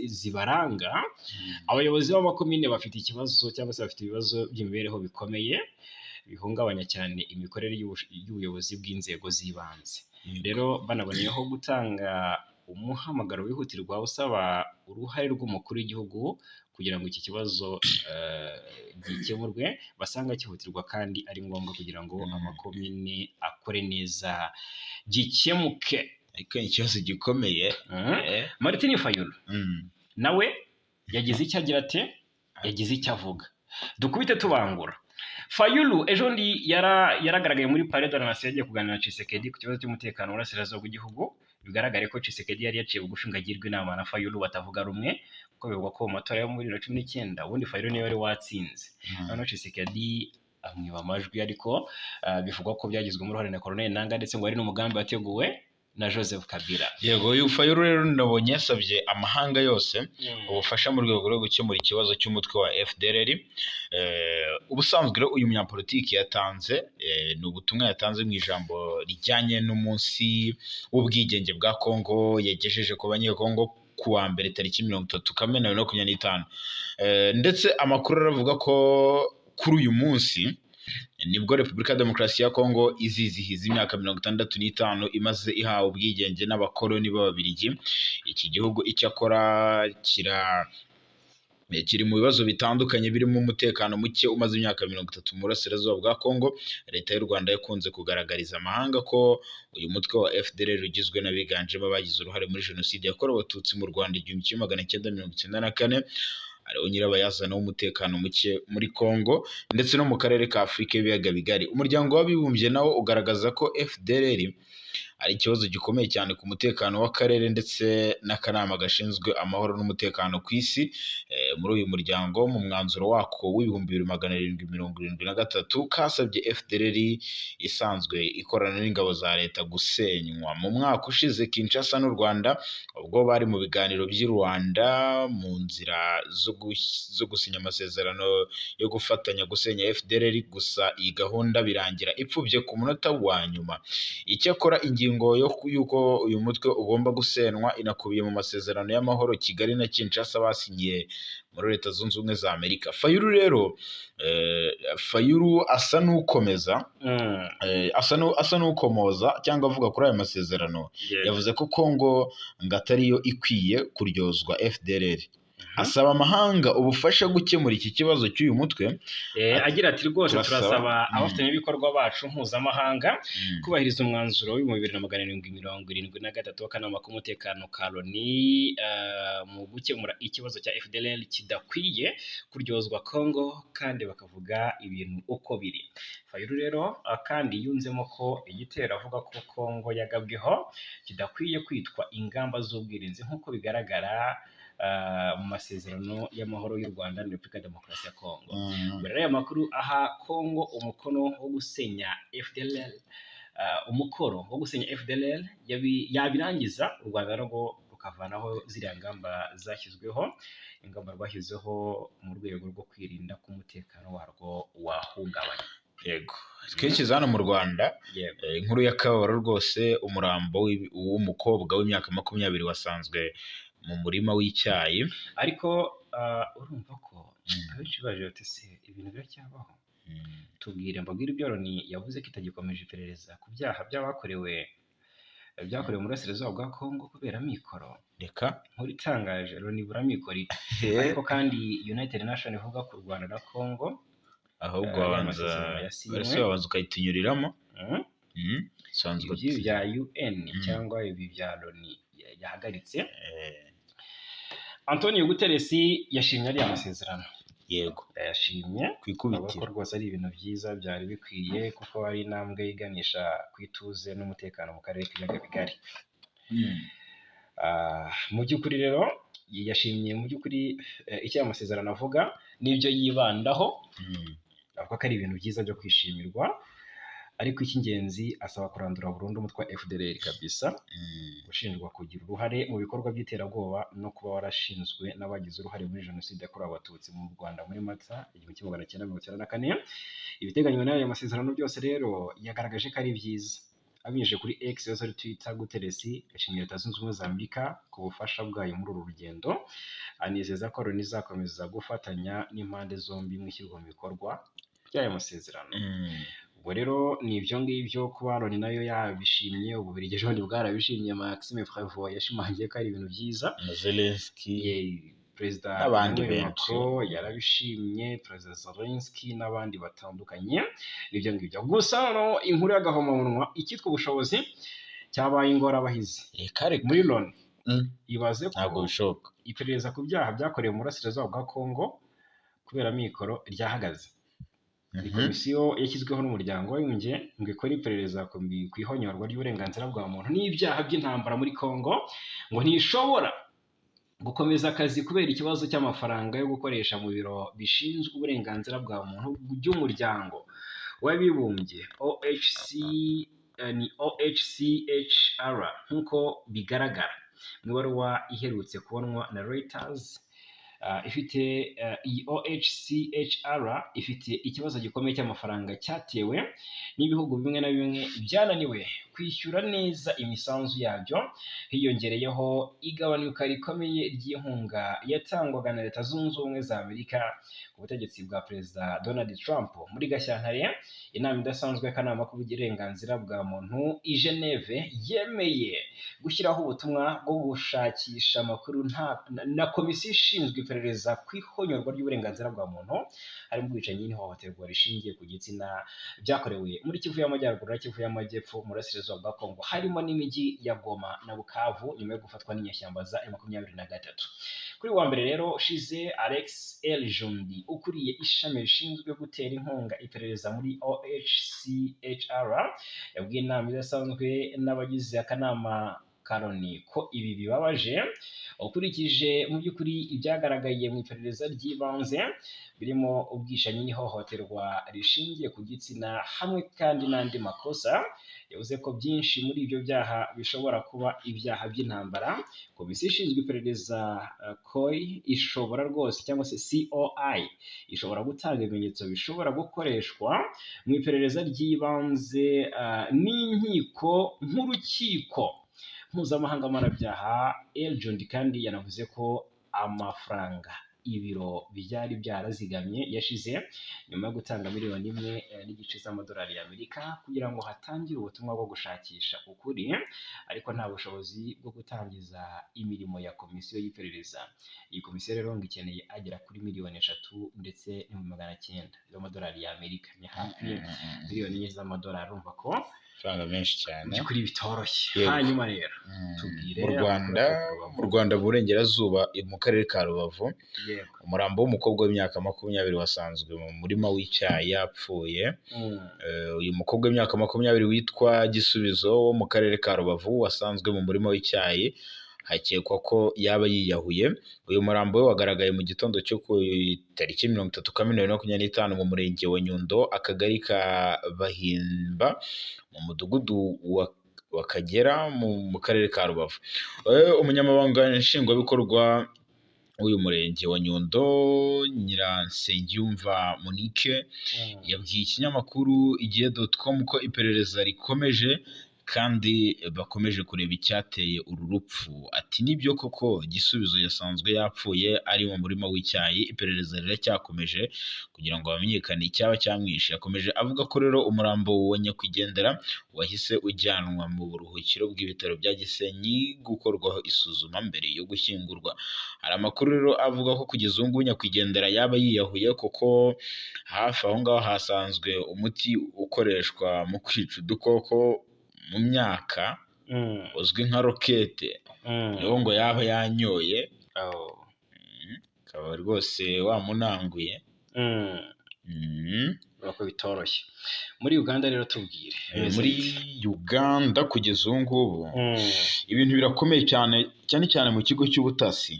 zibaranga, abayobozi b'amakomine bafite ikibazo cyangwa se bafite ibibazo by'imibereho bikomeye bihungabanya cyane imikorere y'ubuyobozi bw'inzego z'ibanze. Rero banaboneyeho gutanga umuhamagaro wihutirwa usaba uruhare rw'umukuru w'igihugu kugira ngo iki kibazo gikemurwe, basanga cyihutirwa kandi ari ngombwa kugira ngo amakomine akore neza gikemuke. Ariko ikibazo gikomeye Martin Fayulu nawe yagize icyo agira ate, yagize icyo avuga. Dukubite tubangura. Fayulu ejo ndi yaragaragaye muri Palais de la Nation yagiye kuganira na Tshisekedi ku kibazo cy'umutekano w'urasirazuba rw'igihugu. Bigaragare ko Tshisekedi yari yaciye bugufi ngo agirwe inama na Fayulu batavuga rumwe, kuko bivugwa ko mu matora yo muri 2019 ubundi Fayulu niwe wari watsinze. Noneho Tshisekedi amwiba amajwi, ariko bivugwa ko byagizwemo uruhare na Colonel Nanga ndetse ngo ari n'umugambi wateguwe na Joseph Kabila. Yego, uyu Fayulu rero nabonye yasabye amahanga yose ubufasha mu rwego rwo gukemura ikibazo cy'umutwe wa FDLR. Ubusanzwe rero uyu munyapolitiki yatanze ni ubutumwa yatanze mu ijambo rijyanye n'umunsi w'ubwigenge bwa Kongo yagejeje ku banyekongo ku wa mbere tariki 30 Kamena 2025. Ndetse amakuru aravuga ko kuri uyu munsi nibwo Repubulika ya Demokarasi ya Kongo izizihiza imyaka 65 imaze ihawe ubwigenge n'abakoloni b'Ababiligi. Iki gihugu icyakora kiri mu bibazo bitandukanye birimo umutekano muke umaze imyaka 30 mu burasirazuba bwa Kongo. Leta y'u Rwanda yakunze kugaragariza amahanga ko uyu mutwe wa FDLR ugizwe n'abiganjemo abagize uruhare muri jenoside yakorewe Abatutsi mu Rwanda 1994, ariwo nyirabayazana w'umutekano muke muri Kongo ndetse no mu karere ka Afurika y'ibiyaga bigari. Umuryango w'abibumbye nawo ugaragaza ko FDLR ari ikibazo gikomeye cyane ku mutekano w'akarere ndetse n'akanama gashinzwe amahoro n'umutekano ku isi. Muri uyu muryango mu mwanzuro wako w'ibihumbi 1773 kasabye FDLR isanzwe ikorana n'ingabo za leta gusenywa. Mu mwaka ushize Kinshasa n'u Rwanda ubwo bari mu biganiro by'i Rwanda mu nzira zo gusinya amasezerano yo gufatanya gusenya FDLR, gusa iyi gahunda birangira ipfubye ku munota wa nyuma. Icyakora ingingo y'uko uyu mutwe ugomba gusenwa inakubiye mu masezerano y'amahoro Kigali na Kinshasa basinyiye muri Leta Zunze Ubumwe za Amerika. Fayulu rero Fayulu asa n'ukomeza asa n'ukomoza cyangwa avuga kuri aya masezerano. Yavuze ko Kongo ngo atariyo ikwiye kuryozwa FDLR. Asaba amahanga ubufasha gukemura iki kibazo cy'uyu mutwe. Agira ati rwose turasaba abafatanyabikorwa bacu mpuzamahanga kubahiriza umwanzuro w'ibihumbi 1773 w'akanama k'umutekano ka Loni mu gukemura ikibazo cya FDLR kidakwiye kuryozwa Kongo, kandi bakavuga ibintu uko biri. Fayulu rero kandi yunzemo ko igitero avuga ko Kongo yagabweho kidakwiye kwitwa ingamba z'ubwirinzi nk'uko bigaragara mu masezerano y'amahoro y'u Rwanda na Repubulika ya Demokarasi ya Kongo. Mbere y'aya makuru aha Kongo umukono wo gusenya FDLR, umukoro wo gusenya FDLR yabirangiza, u Rwanda rwo rukavanaho ziriya ngamba zashyizweho, ingamba rwashyizeho mu rwego rwo kwirinda ko umutekano warwo wahungabana. Yego, twishyize hano mu Rwanda inkuru y'akababaro rwose, umurambo w'umukobwa w'imyaka 20 wasanzwe mu murima w'icyayi. Ariko urumva ko abenshi baje bati se ibintu biracyabaho. Tubwire mbabwire ibyo Loni yavuze ko itagikomeje iperereza ku byaha byakorewe mu burasirazuba bwa Kongo kubera mikoro. Reka nkuru itangaje Loni ibura mikoro. Ariko kandi United Nations ivuga ku Rwanda na Kongo ahubwo ariya wabanza masezerano yasinywe. ese wabanza ukayitunyuriramo sanzwe ibi bya UN cyangwa ibi bya Loni yahagaritse. Antonio Guterres yashimye ariya masezerano. Yego, yashimye ku ikubitiro ko rwose ari ibintu byiza byari bikwiye, kuko ari intambwe iganisha ku ituze n'umutekano mu karere k'ibiyaga bigari. Mu by'ukuri rero yashimye mu by'ukuri icyo aya masezerano avuga n'ibyo yibandaho, avuga ko ari ibintu byiza byo kwishimirwa, ariko icy'ingenzi asaba kurandura burundu umutwe wa FDLR kabisa, gushinjwa kugira uruhare mu bikorwa by'iterabwoba no kuba warashinzwe n'abagize uruhare muri jenoside yakorewe abatutsi mu Rwanda muri Mata 1994. Ibiteganywa n'aya masezerano byose rero yagaragaje ko ari byiza. Abinyujije kuri X yazari Twitter, Guterres yashimye Leta Zunze Ubumwe za Amerika ku bufasha bwayo muri uru rugendo, anizeza ko Loni izakomeza gufatanya n'impande zombi mu ishyirwa mu bikorwa by'aya masezerano. Ubwo rero ni ibyo ngibyo kuba Loni nayo yabishimye, Ububiligi ejo bundi bwarabishimye, Maxime Prévost yashimangiye ko ari ibintu byiza, Zelensky, Perezida n'abandi Emmanuel benshi Macron yarabishimye, Perezida Zelensky n'abandi batandukanye. Nibyo ngibyo gusa no inkuru y'agahomamunwa, icyitwa ubushobozi cyabaye ingorabahizi muri Loni. Ibaze ko ntabwo bishoboka iperereza ku byaha byakorewe mu burasirazuba bwa Kongo kubera mikoro ryahagaze. Komisiyo yashyizweho n'umuryango w'abibumbye ngo ikore iperereza ku ihonyorwa ry'uburenganzira bwa muntu n'ibyaha by'intambara muri Kongo, ngo ntishobora gukomeza akazi kubera ikibazo cy'amafaranga yo gukoresha mu biro bishinzwe uburenganzira bwa muntu by'umuryango w'abibumbye OHCHR, nk'uko bigaragara mu ibaruwa iherutse kubonwa na Reuters. Ifite iyi OHCHR ifite ikibazo gikomeye cy'amafaranga cyatewe n'ibihugu bimwe na bimwe byananiwe kwishyura neza imisanzu yabyo, hiyongereyeho igabanuka rikomeye ry'inkunga yatangwaga na Leta Zunze Ubumwe za Amerika ku butegetsi bwa Perezida Donald Trump. Muri Gashyantare, inama idasanzwe y'akanama k'uburenganzira bwa muntu i Geneve yemeye gushyiraho ubutumwa bwo gushakisha amakuru na komisiyo ishinzwe iperereza ku ihonyorwa ry'uburenganzira bwa muntu, harimo ubwicanyi n'ihohoterwa rishingiye ku gitsina byakorewe muri Kivu y'Amajyaruguru na Kivu y'Amajyepfo mu burasirazuba bwa Kongo, harimo n'imijyi ya Goma na Bukavu nyuma yo gufatwa n'inyeshyamba za M23. Kuri wa mbere rero ushize, Alex Eljundi ukuriye ishami rishinzwe gutera inkunga iperereza muri OHCHR yabwiye inama idasanzwe n'abagize akanama Loni ko ibi bibabaje ukurikije mu by'ukuri ibyagaragaye mu iperereza ry'ibanze, birimo ubwishanyi n'ihohoterwa rishingiye ku gitsina hamwe kandi n'andi makosa. Yavuze ko byinshi muri ibyo byaha bishobora kuba ibyaha by'intambara. Komisiyo ishinzwe iperereza COI ishobora rwose, cyangwa se COI ishobora gutanga ibimenyetso bishobora gukoreshwa mu iperereza ry'ibanze n'inkiko nk'urukiko mpuzamahanga mpanabyaha. Eljundi kandi yanavuze ko amafaranga ibiro byari byarazigamye yashize nyuma yo gutanga $1.5 z'amadolari y'Amerika kugira ngo hatangire ubutumwa bwo gushakisha ukuri, ariko nta bushobozi bwo gutangiza imirimo ya komisiyo y'iperereza. Iyi komisiyo rero ngo ikeneye agera kuri $3 ndetse n'900 z'amadolari y'Amerika, ni hafi $1 z'amadolari. Urumva ko amafaranga menshi cyane kuri bitoroshye. Hanyuma rero tubwire mu Rwanda burengerazuba mu karere ka Rubavu, umurambo w'umukobwa w'imyaka 20 wasanzwe mu murima w'icyayi yapfuye. Uyu mukobwa w'imyaka 20 witwa Gisubizo wo mu karere ka Rubavu wasanzwe mu murima w'icyayi, hakekwa ko yaba yiyahuye. Uyu murambo we wagaragaye mu gitondo cyo ku itariki 30 Kamena 2025 mu murenge wa Nyundo, akagari ka Bahimba, mu mudugudu wa Kagera mu karere ka Rubavu. Umunyamabanga nshingwabikorwa w'uyu murenge wa Nyundo, Nyiransengiyumva Monique, yabwiye ikinyamakuru igihe.com ko iperereza rikomeje kandi bakomeje kureba icyateye uru rupfu. Ati nibyo koko Gisubizo yasanzwe yapfuye ari mu murima w'icyayi, iperereza riracyakomeje kugira ngo hamenyekane icyaba cyamwishe. Yakomeje avuga ko rero umurambo wa nyakwigendera wahise ujyanwa mu buruhukiro bw'ibitaro bya Gisenyi gukorwaho isuzuma mbere yo gushyingurwa. Hari amakuru rero avuga ko kugeza ubu ngubu nyakwigendera yaba yiyahuye, kuko hafi aho ngaho hasanzwe umuti ukoreshwa mu kwica udukoko mu myaka uzwi nka rokete, niwo ngo yaba yanyoye, akaba rwose wamunanguye. Urako bitoroshye. Muri Uganda rero tubwire. Muri Uganda kugeza ubu ngubu ibintu birakomeye cyane cyane mu kigo cy'ubutasi.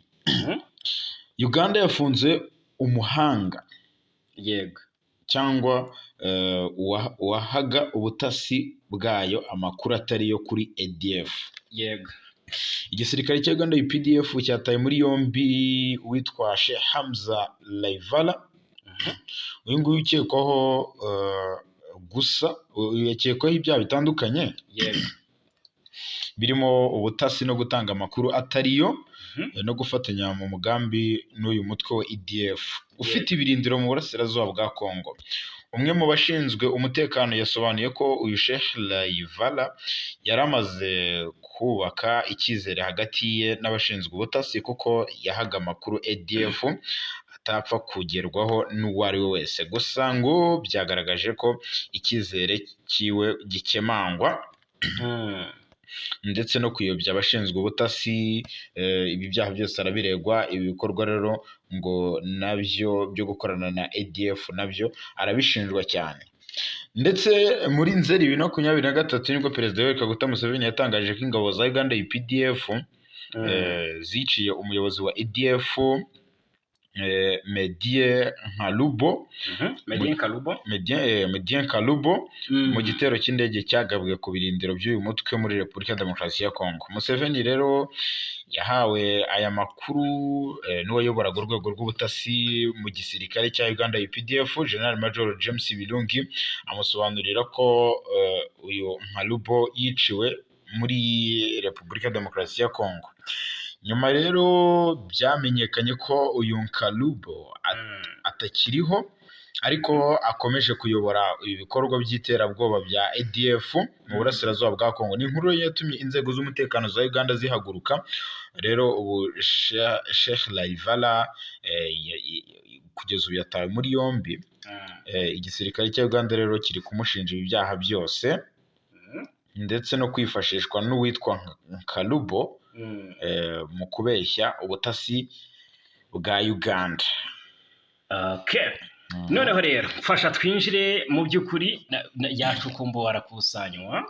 Uganda yafunze umuhanga yego cyangwa uwahaga ubutasi bwayo amakuru atari yo kuri ADF. yego Igisirikare cya Uganda UPDF cyataye muri yombi witwa Sheikh Hamza Laivala. Uyu nguyu ukekwaho yakekwaho ibyaha bitandukanye, yego birimo ubutasi no gutanga amakuru atariyo, no gufatanya mu mugambi n'uyu mutwe wa ADF ufite ibirindiro mu burasirazuba bwa Kongo. Umwe mu bashinzwe umutekano yasobanuye ko uyu Sheikh Laivala yari amaze kubaka icyizere hagati ye n'abashinzwe ubutasi, kuko yahaga amakuru ADF atapfa kugerwaho n'uwo ari we wese. Gusa ngo byagaragaje ko icyizere cyiwe gikemangwa ndetse no kuyobya abashinzwe ubutasi. Ibi byaha byose arabiregwa. Ibi bikorwa rero ngo nabyo byo gukorana na ADF nabyo arabishinjwa cyane. Ndetse muri Nzeri 2023 nibwo Perezida Yoweri Kaguta Museveni yatangaje ko ingabo za Uganda UPDF ziciye umuyobozi wa ADF Medien Kalubo mu gitero cy'indege cyagabwe ku birindiro by'uyu mutwe muri Repubulika ya Demokarasi ya Kongo. Museveni rero yahawe aya makuru n'uwayoboraga urwego rw'ubutasi mu gisirikare cya Uganda UPDF, General Major James Birungi, amusobanurira ko uyu Kalubo yiciwe muri Repubulika ya Demokarasi ya Kongo. Nyuma rero byamenyekanye ko uyu Kalubo atakiriho, ariko akomeje kuyobora ibikorwa by'iterabwoba bya ADF mu burasirazuba bwa Kongo. Ni inkuru yatumye inzego z'umutekano za Uganda zihaguruka. Rero ubu Sheikh Laivala kugeza ubu yatawe muri yombi. Igisirikare cya Uganda rero kiri kumushinja ibyaha byose ndetse no kwifashishwa n'uwitwa Kalubo mu kubeshya ubutasi bwa Uganda. Noneho rero mfasha twinjire mu by'ukuri. Yacukumbuwe arakusanywa.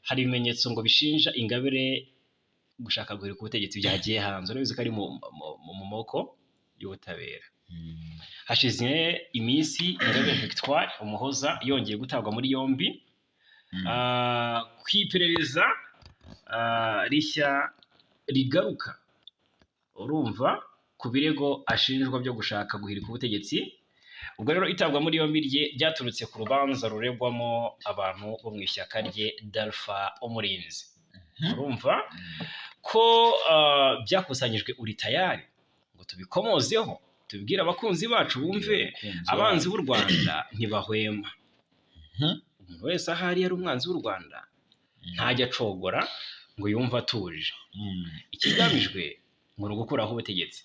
Hari ibimenyetso ngo bishinja Ingabire gushaka guhirika ubutegetsi byagiye hanze. Urabizi ko ari mu maboko y'ubutabera. Hashize iminsi Ingabire Victoire Umuhoza yongeye gutabwa muri yombi ku iperereza rishya rigaruka, urumva, ku birego ashinjwa byo gushaka guhirika ubutegetsi. Ubwo rero itabwa muri yombi rye ryaturutse ku rubanza ruregwamo abantu bo mu ishyaka rye Dalpha Umurinzi. Urumva ko byakusanyijwe uri tayari ngo tubikomozeho, tubibwire abakunzi bacu bumve. Abanzi b'u Rwanda ntibahwema. Umuntu wese ahari yari umwanzi w'u Rwanda ntajya acogora ngo yumve atuje. Ikigamijwe ngo ni ugukuraho ubutegetsi.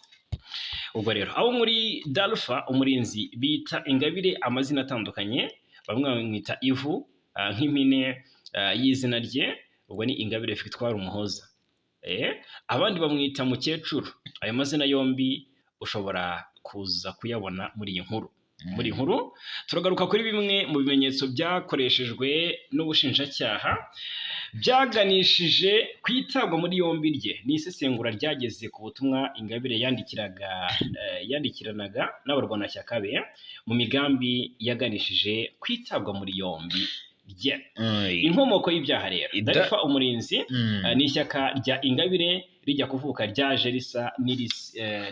Ubwo rero abo muri Dalpha Umurinzi bita Ingabire amazina atandukanye. Bamwe bamwita Ivu nk'impine y'izina rye, ubwo ni Ingabire Victoire Umuhoza. Abandi bamwita Mukecuru. Ayo mazina yombi ushobora kuza kuyabona muri iyi nkuru. Muri nkuru turagaruka kuri bimwe mu bimenyetso byakoreshejwe n'ubushinjacyaha byaganishije ku itabwa muri yombi rye. N'isesengura ryageze ku butumwa Ingabire yandikiranaga n'abarwanashyaka be mu migambi yaganishije ku itabwa muri yombi rye. Inkomoko y'ibyaha rero, Dalpha Umurinzi ni ishyaka rya Ingabire rijya kuvuka ryaje risa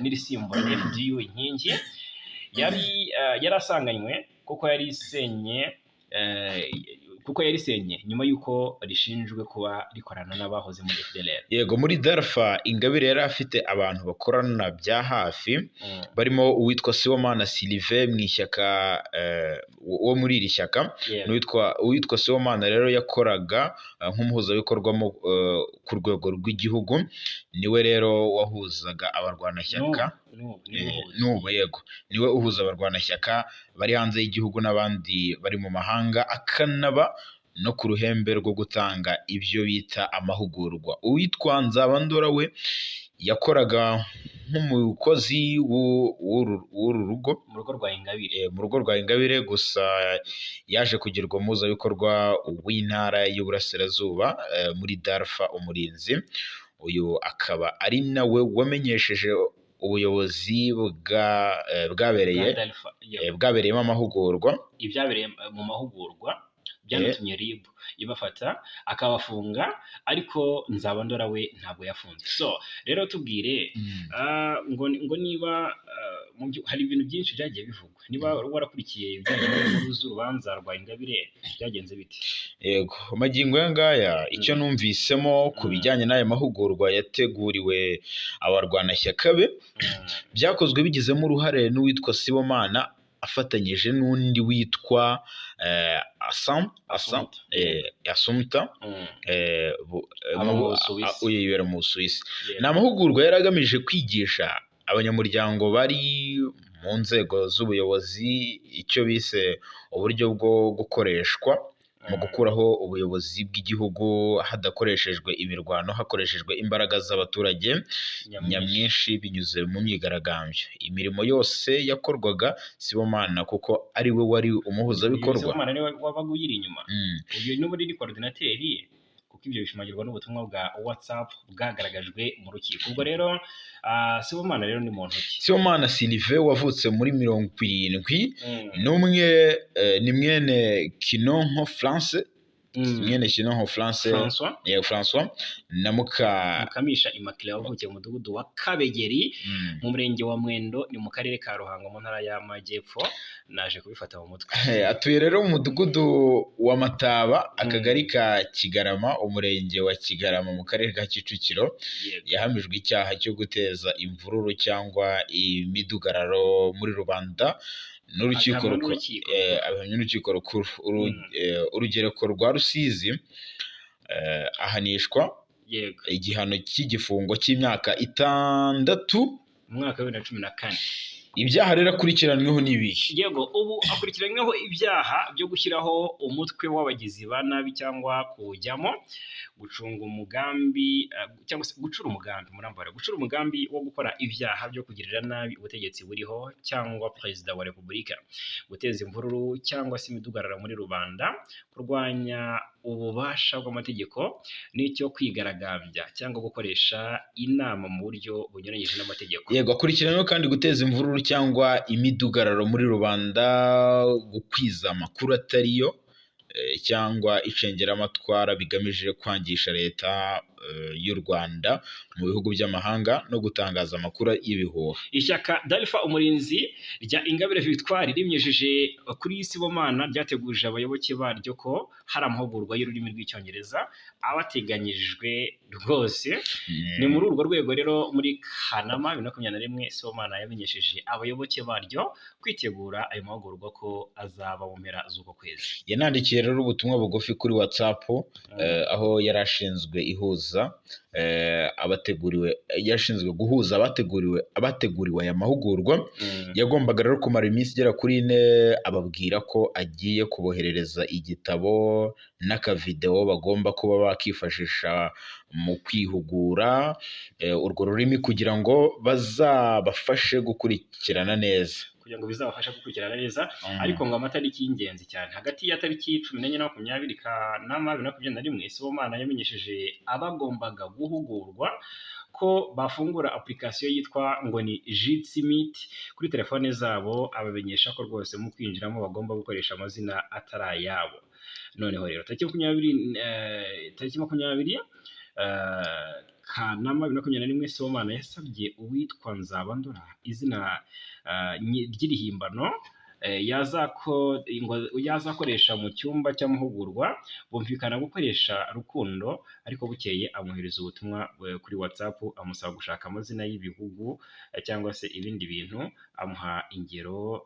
n'irisimbura FDU inkingi. Yari asanganywe kuko yari isenye kuko yarisenye nyuma y'uko rishinjwe kuba rikorana n'abahoze muri FDLR. Yego, muri Darfa Ingabire yari afite abantu bakorana bya hafi barimo uwitwa Sibomana Sylvain mu ishyaka wo muri iri shyaka, uwitwa Sibomana rero yakoraga nk'umuhuzabikorwa ku rwego rw'igihugu, niwe rero wahuzaga abarwanashyaka niwe uhuza abarwanashyaka bari hanze y'igihugu n'abandi bari mu mahanga, akanaba no ku ruhembe rwo gutanga ibyo bita amahugurwa. Uwitwa Nzabandora we yakoraga nk'umukozi w'uru rugo, mu rugo rwa Ingabire, mu rugo rwa Ingabire, gusa yaje kugirwa umuhuzabikorwa w'intara y'Uburasirazuba muri Darfa Umurinzi. Uyu akaba ari nawe wamenyesheje ubuyobozi bwabereyemo amahugurwa, ibyabereye mu mahugurwa byanatumye RIB ibafata akabafunga, ariko Nzabandora we ntabwo yafunze. So rero tubwire ngo niba hari ibintu byinshi byagiye bivugwa, niba warakurikiye ibijyanye n'inkuru z'urubanza rwa Ingabire byagenze biti? Yego, magingo ya ngaya icyo numvisemo ku bijyanye n'aya mahugurwa yateguriwe abarwanashyaka be, byakozwe bigizemo uruhare n'uwitwa Sibomana afatanyije n'undi witwa Assumpta uyibera mu Busuwisi. Ni amahugurwa yari agamije kwigisha abanyamuryango bari mu nzego z'ubuyobozi icyo bise uburyo bwo gukoreshwa mu gukuraho ubuyobozi bw'igihugu hadakoreshejwe imirwano, hakoreshejwe imbaraga z'abaturage nyamwinshi binyuze mu myigaragambyo. Imirimo yose yakorwaga Sibomana kuko ari we wari umuhuzabikorwa. Sibomana niwe wabaga uyiri inyuma. Uyu ni uri coordinateri, kuko ibyo bishimagirwa n'ubutumwa bwa WhatsApp bwagaragajwe mu rukiko. Ubwo rero Sibomana rero ni muntu ki? Sibomana Sylvain wavutse muri 70, ni mwene Kinonko France, mwene Kinonko François na Mukamisha Immaculée wavukiye mu mudugudu wa Kabegeri mu murenge wa Mwendo, ni mu karere ka Ruhango mu ntara y'Amajyepfo. Naje kubifata mu mutwe. Atuye rero mu mudugudu wa Mataba, akagari ka Kigarama, umurenge wa Kigarama mu karere ka Kicukiro. Yahamijwe icyaha cyo guteza imvururu cyangwa imidugararo muri rubanda n'urukiko rukuru. Urugereko rwa Rusizi ahanishwa igihano cy'igifungo cy'imyaka 6 mu mwaka wa 2014. Ibyaha rero akurikiranyweho n'ibihe? Yego, ubu akurikiranyweho ibyaha byo gushyiraho umutwe w'abagizi ba nabi cyangwa kuwujyamo, gucunga umugambi cyangwa se gucura umugambi wo gukora ibyaha byo kugirira nabi ubutegetsi buriho cyangwa perezida wa repubulika, guteza imvururu cyangwa se imidugararo muri rubanda, kurwanya ububasha bw'amategeko n'icyo kwigaragambya cyangwa gukoresha inama mu buryo bunyuranyije n'amategeko. Yego, akurikiranyweho kandi guteza imvururu cyangwa imidugararo muri rubanda, gukwiza amakuru atariyo cyangwa icengeramatwara bigamije kwangisha leta y'u Rwanda mu bihugu by'amahanga no gutangaza amakuru y'ibihuha. Ishyaka Darfa Umurinzi rya Ingabire Victoire rimyejeje kuri Sibomana ryateguje abayoboke baryo ko hari amahugurwa y'ururimi rw'icyongereza abateganyijwe rwose. Ni muri urwo rwego rero muri Kanama 2021 Sibomana yamenyesheje abayoboke baryo kwitegura ayo mahugurwa ko azaba mu mpera z'uko kwezi. Yanandikiye rero ubutumwa bugufi kuri WhatsApp aho yarashinzwe yashinzwe guhuza abateguriwe aya mahugurwa. Yagombaga rero kumara iminsi igera kuri 4, ababwira ko agiye kuboherereza igitabo n'akavideo bagomba kuba bakifashisha mu kwihugura urwo rurimi kugira ngo bazabafashe gukurikirana neza. Ariko ngo amatariki y'ingenzi cyane hagati ya tariki 14 na 20 Kanama 2021 Sibomana yamenyesheje abagombaga guhugurwa ko bafungura application yitwa ngo ni Jitsi Meet kuri telefone zabo, abamenyesha ko rwose mu kwinjiramo bagomba gukoresha amazina atari ayabo. Noneho rero tariki 20 Kanama 2021 Sibomana yasabye uwitwa Nzabandora izina ry'irihimbano yazakoresha mu cyumba cy'amahugurwa, bumvikana gukoresha Rukundo, ariko bukeye amwohereza ubutumwa kuri WhatsApp amusaba gushaka amazina y'ibihugu cyangwa se ibindi bintu, amuha ingero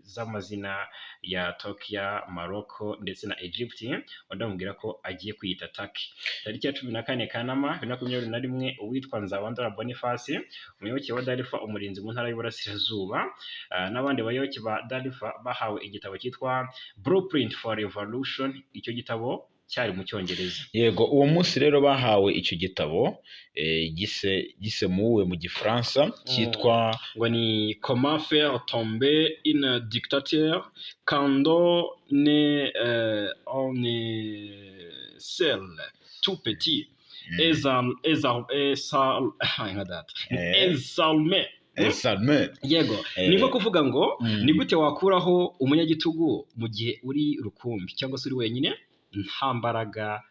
z'amazina ya Turkiya, Morocco ndetse na Egypt, undi amubwira ko agiye kwiyita Turkey. Tariki ya 14 Kanama 2021 uwitwa Nzabandora Boniface, umuyoboke wa Dalifa umurinzi mu ntara y'Uburasirazuba, n'abandi bayoboke ba Dalifa bahawe igitabo cyitwa Blueprint for Revolution. Icyo gitabo cyari mu Cyongereza. Yego, uwo munsi rero bahawe icyo gitabo gisemuwe mu Gifaransa cyitwa ngo ni Comment faire tomber une dictature quand on est seul, tout petit, Salme. Yego, niko kuvuga ngo ni gute wakuraho umunyagitugu mu gihe uri rukumbi cyangwa se uri wenyine, nta mbaraga,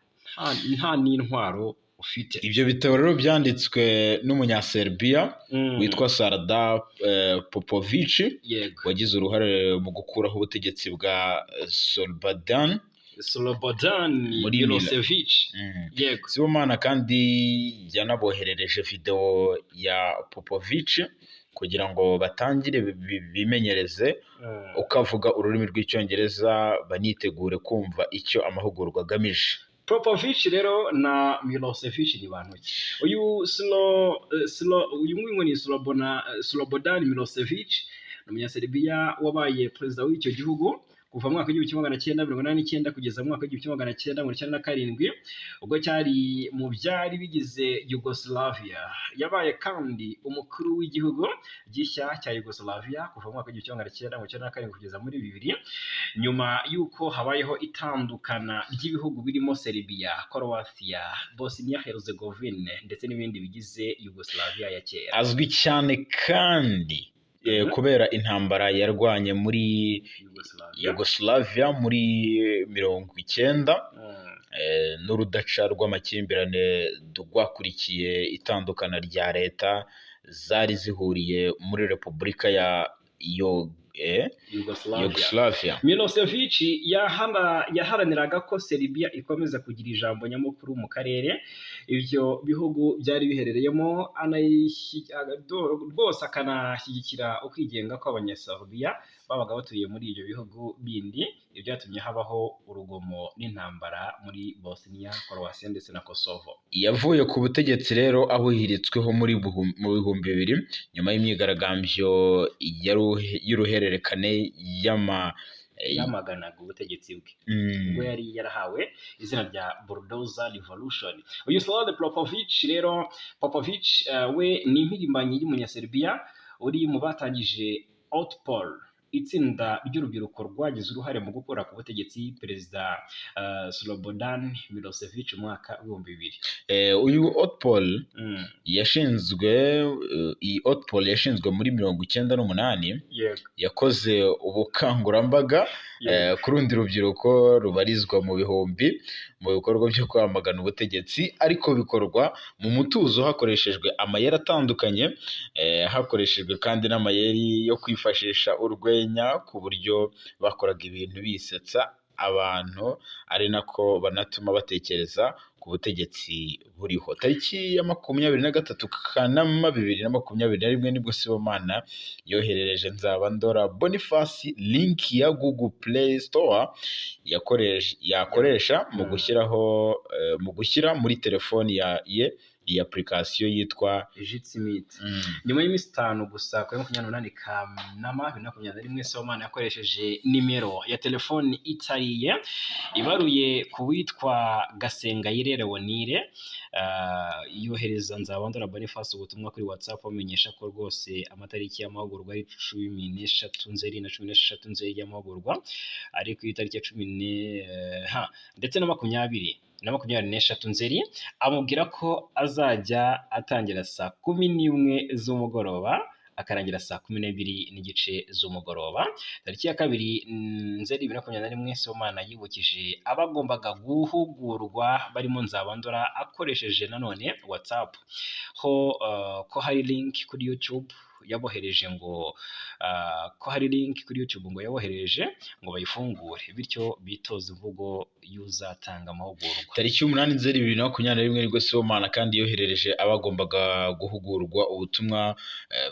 nta n'intwaro ufite. Ibyo bitabo rero byanditswe n'umunyaserbiya witwa Sardar Popovic, wagize uruhare mu gukuraho ubutegetsi bwa Slobodan Milosevic. Yego, Sibomana kandi yanaboherereje video ya Popovic kugira ngo batangire bimenyereze ukavuga ururimi rw'icyongereza, banitegure kumva icyo amahugurwa agamije. Popovic rero na Milosevic ni bantu ki? Uyu nguyu ni Slobodan Milosevic, ni umunyaserbiya wabaye perezida w'icyo gihugu kuva mu mwaka w'igihumbi kimwe magana cyenda mirongo inani n'icyenda kugeza mu mwaka w'igihumbi kimwe magana cyenda mirongo icyenda na karindwi, ubwo cyari mu byari bigize Yugoslavia. Yabaye kandi umukuru w'igihugu gishya cya Yugoslavia kuva mu mwaka w'igihumbi kimwe magana cyenda mirongo icyenda na karindwi kugeza muri 2000, nyuma y'uko habayeho itandukana ry'ibihugu birimo Serbia, Croatia, Bosnia Herzegovine ndetse n'ibindi bigize Yugoslavia ya kera. Azwi cyane kandi kubera intambara yarwanye muri Yugoslavia muri 90, n'urudaca rw'amakimbirane rwakurikiye itandukana rya leta zari zihuriye muri Repubulika ya Yugoslavia. Milosevic yaharaniraga ko Serbia ikomeza kugira ijambo nyamukuru mu karere ibyo bihugu byari biherereyemo, rwose akanashyigikira ukwigenga kw'abanyaserbiya babaga batuye muri ibyo bihugu bindi. Ibyo byatumye habaho urugomo n'intambara muri Bosnia, Croatia ndetse na Kosovo. Yavuye ku butegetsi rero abuhiritsweho mu 2000 nyuma y'imyigaragambyo y'uruhererekane yamaganaga ubutegetsi bwe, ubwo yari yarahawe izina rya Bulldozer Revolution. Uyu Slobodan Popovic rero, we ni impirimbanyi y'umunyaserbiya uri mu batangije Otpor, itsinda ry'urubyiruko rwagize uruhare mu gukora ku butegetsi perezida Slobodan Milosevic mu mwaka w'ibihumbi 2000. Uyu Otpor yashinzwe muri 1998, yakoze ubukangurambaga ku rundi rubyiruko rubarizwa mu bihumbi mu bikorwa byo kwamagana ubutegetsi, ariko bikorwa mu mutuzo hakoreshejwe amayeri atandukanye, hakoreshejwe kandi n'amayeri yo kwifashisha urwenya, ku buryo bakoraga ibintu bisetsa abantu, ari nako banatuma batekereza ku butegetsi buriho. Tariki ya 23 Kanama 2021 nibwo Sibomana yoherereje Nzabandora Boniface link ya Google Play Store yakoresha mu gushyira muri telefoni ye iyi application yitwa Jitsi Meet. Nyuma y'iminsi 5 gusa kuri 28 Kanama 2021 Sibomana yakoresheje nimero ya telefoni itariye ibaruye ku witwa Gasengayire Leonire, yohereza Nzabandora Boniface ubutumwa kuri WhatsApp amenyesha ko rwose amatariki y'amahugurwa ari 13 Nzeri na 16 Nzeri y'amahugurwa, ari ku itariki ya 10 ndetse na 23 Nzeri, amubwira ko azajya atangira saa 11 z'umugoroba akarangira saa 12 n'igice z'umugoroba. Tariki ya 2 Nzeri 2021 Sibomana yibukije abagombaga guhugurwa barimo Nzabandora akoresheje nanone WhatsApp ko hari link kuri YouTube yabohereje ngo ko hari link kuri YouTube ngo yabohereje ngo bayifungure bityo bitoza imvugo y'uzatanga amahugurwa. Tariki 8/2021 nibwo Sibomana kandi yoherereje abagombaga guhugurwa ubutumwa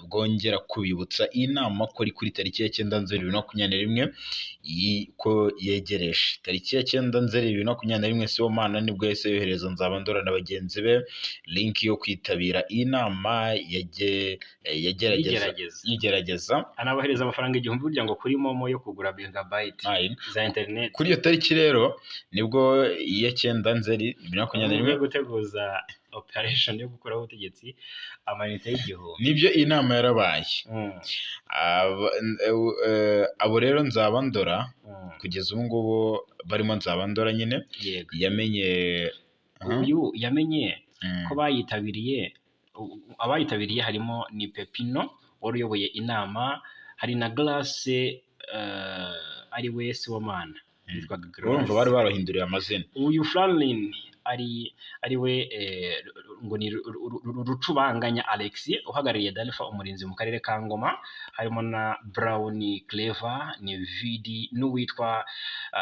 bwongera kubibutsa inama ko kuri tariki ya 9/2021 ko yegereje. Tariki ya 9/2021 Sibomana nibwo yahise yohereza Nzabandora na bagenzi be link yo kwitabira inama yigerageza anabahereza amafaranga 1000 burya ngo kuri Momo yo kugura megabyte za internet. Kuri iyo tariki rero nibwo iya 9/2021 guteguza operation yo gukuraho ubutegetsi amanite y'igihumbi. Nibyo inama yarabaye. Abo rero Nzabandora kugeza ubu ngubu barimo Nzabandora nyine yamenye ko bayitabiriye. Abayitabiriye harimo ni Pepino wari uyoboye inama, hari na Grace ari we Sibomana yitwaga Grace. Urumva bari barahinduriye amazina. Uyu Franklin ari we ngo ni Rucubanganya Alex uhagarariye Dalfa umurinzi mu karere ka Ngoma, harimo na Brown Clever ni Vidi n'uwitwa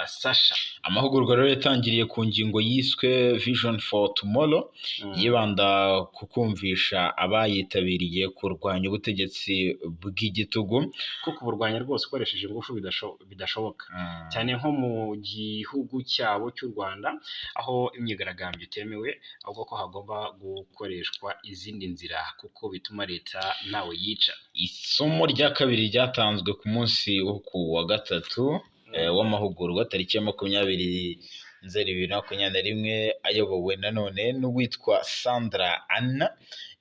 Sasha. Amahugurwa rero yatangiriye ku ngingo yiswe Vision for Tomorrow yibanda ku kumvisha abayitabiriye kurwanya ubutegetsi bw'igitugu ko kuburwanya rwose ukoresheje ingufu bidashoboka cyane nko mu gihugu cyabo cy'u Rwanda aho imyigaragambyo itemewe, ahubwo ko hagomba gukoreshwa izindi nzira kuko bituma leta ntawe yica. Isomo rya kabiri ryatanzwe ku munsi wo ku wa gatatu w'amahugurwa tariki ya 20/2021 ayobowe nanone n'uwitwa Sandra Anna,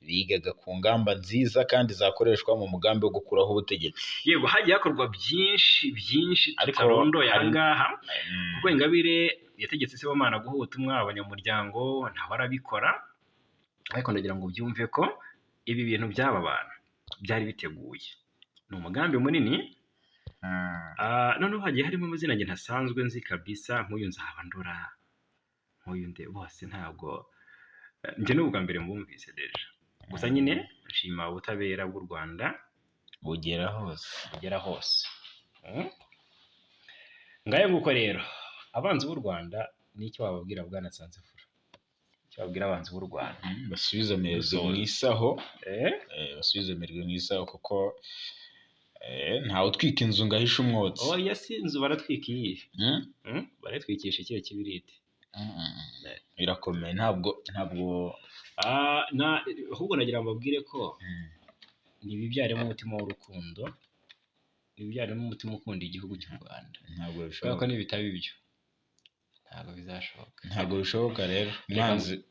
bigaga ku ngamba nziza kandi zakoreshwa mu mugambi wo gukuraho ubutegetsi. Yego hagiye hakorwa byinshi tutarondoye ahangaha kuko Ingabire yategetse Sibomana guha ubutumwa abanyamuryango ntawe arabikora, ariko ndagira ngo byumve ko ibi bintu by'aba bantu byari biteguye, ni umugambi munini. Noneho hagiye harimo amazina nge ntasanzwe nzi kabisa, nk'uyu Nzabandora, nk'uyu nde bose ntabwo nge n'ubwa mbere mbumvise deja, gusa nyine nshima ubutabera bw'u Rwanda bugera hose. Ngaye nguko rero abanzi b'u Rwanda n'icyo wababwira Bwana Nsanzimfura, icyo wababwira abanzi b'u Rwanda basubize amerwe mu isaho, basubize amerwe mu isaho kuko ntawe utwika inzu ngo ahishe umwotsi. Oya si inzu baratwika iyi baratwikisha ikihe kibiriti birakomeye ntabwo ahubwo nagira ngo mbabwire ko nibibyaremo umutima w'urukundo, nibibyaremo umutima ukunda igihugu cy'u Rwanda. Ntabwo bishoboka ko nibitaba ibyo ntabwo bizashoboka. Ntabwo bishoboka rero,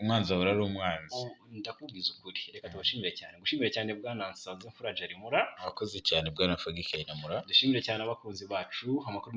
umwanzi ahora ari umwanzi. Ndakubwiza ukuri, reka tubashimire cyane. Gushimire cyane Bwana Nsanzimfura Jarimura, abakoze cyane Bwana Fagi Kayinamura, dushimire cyane abakunzi bacu. Amakuru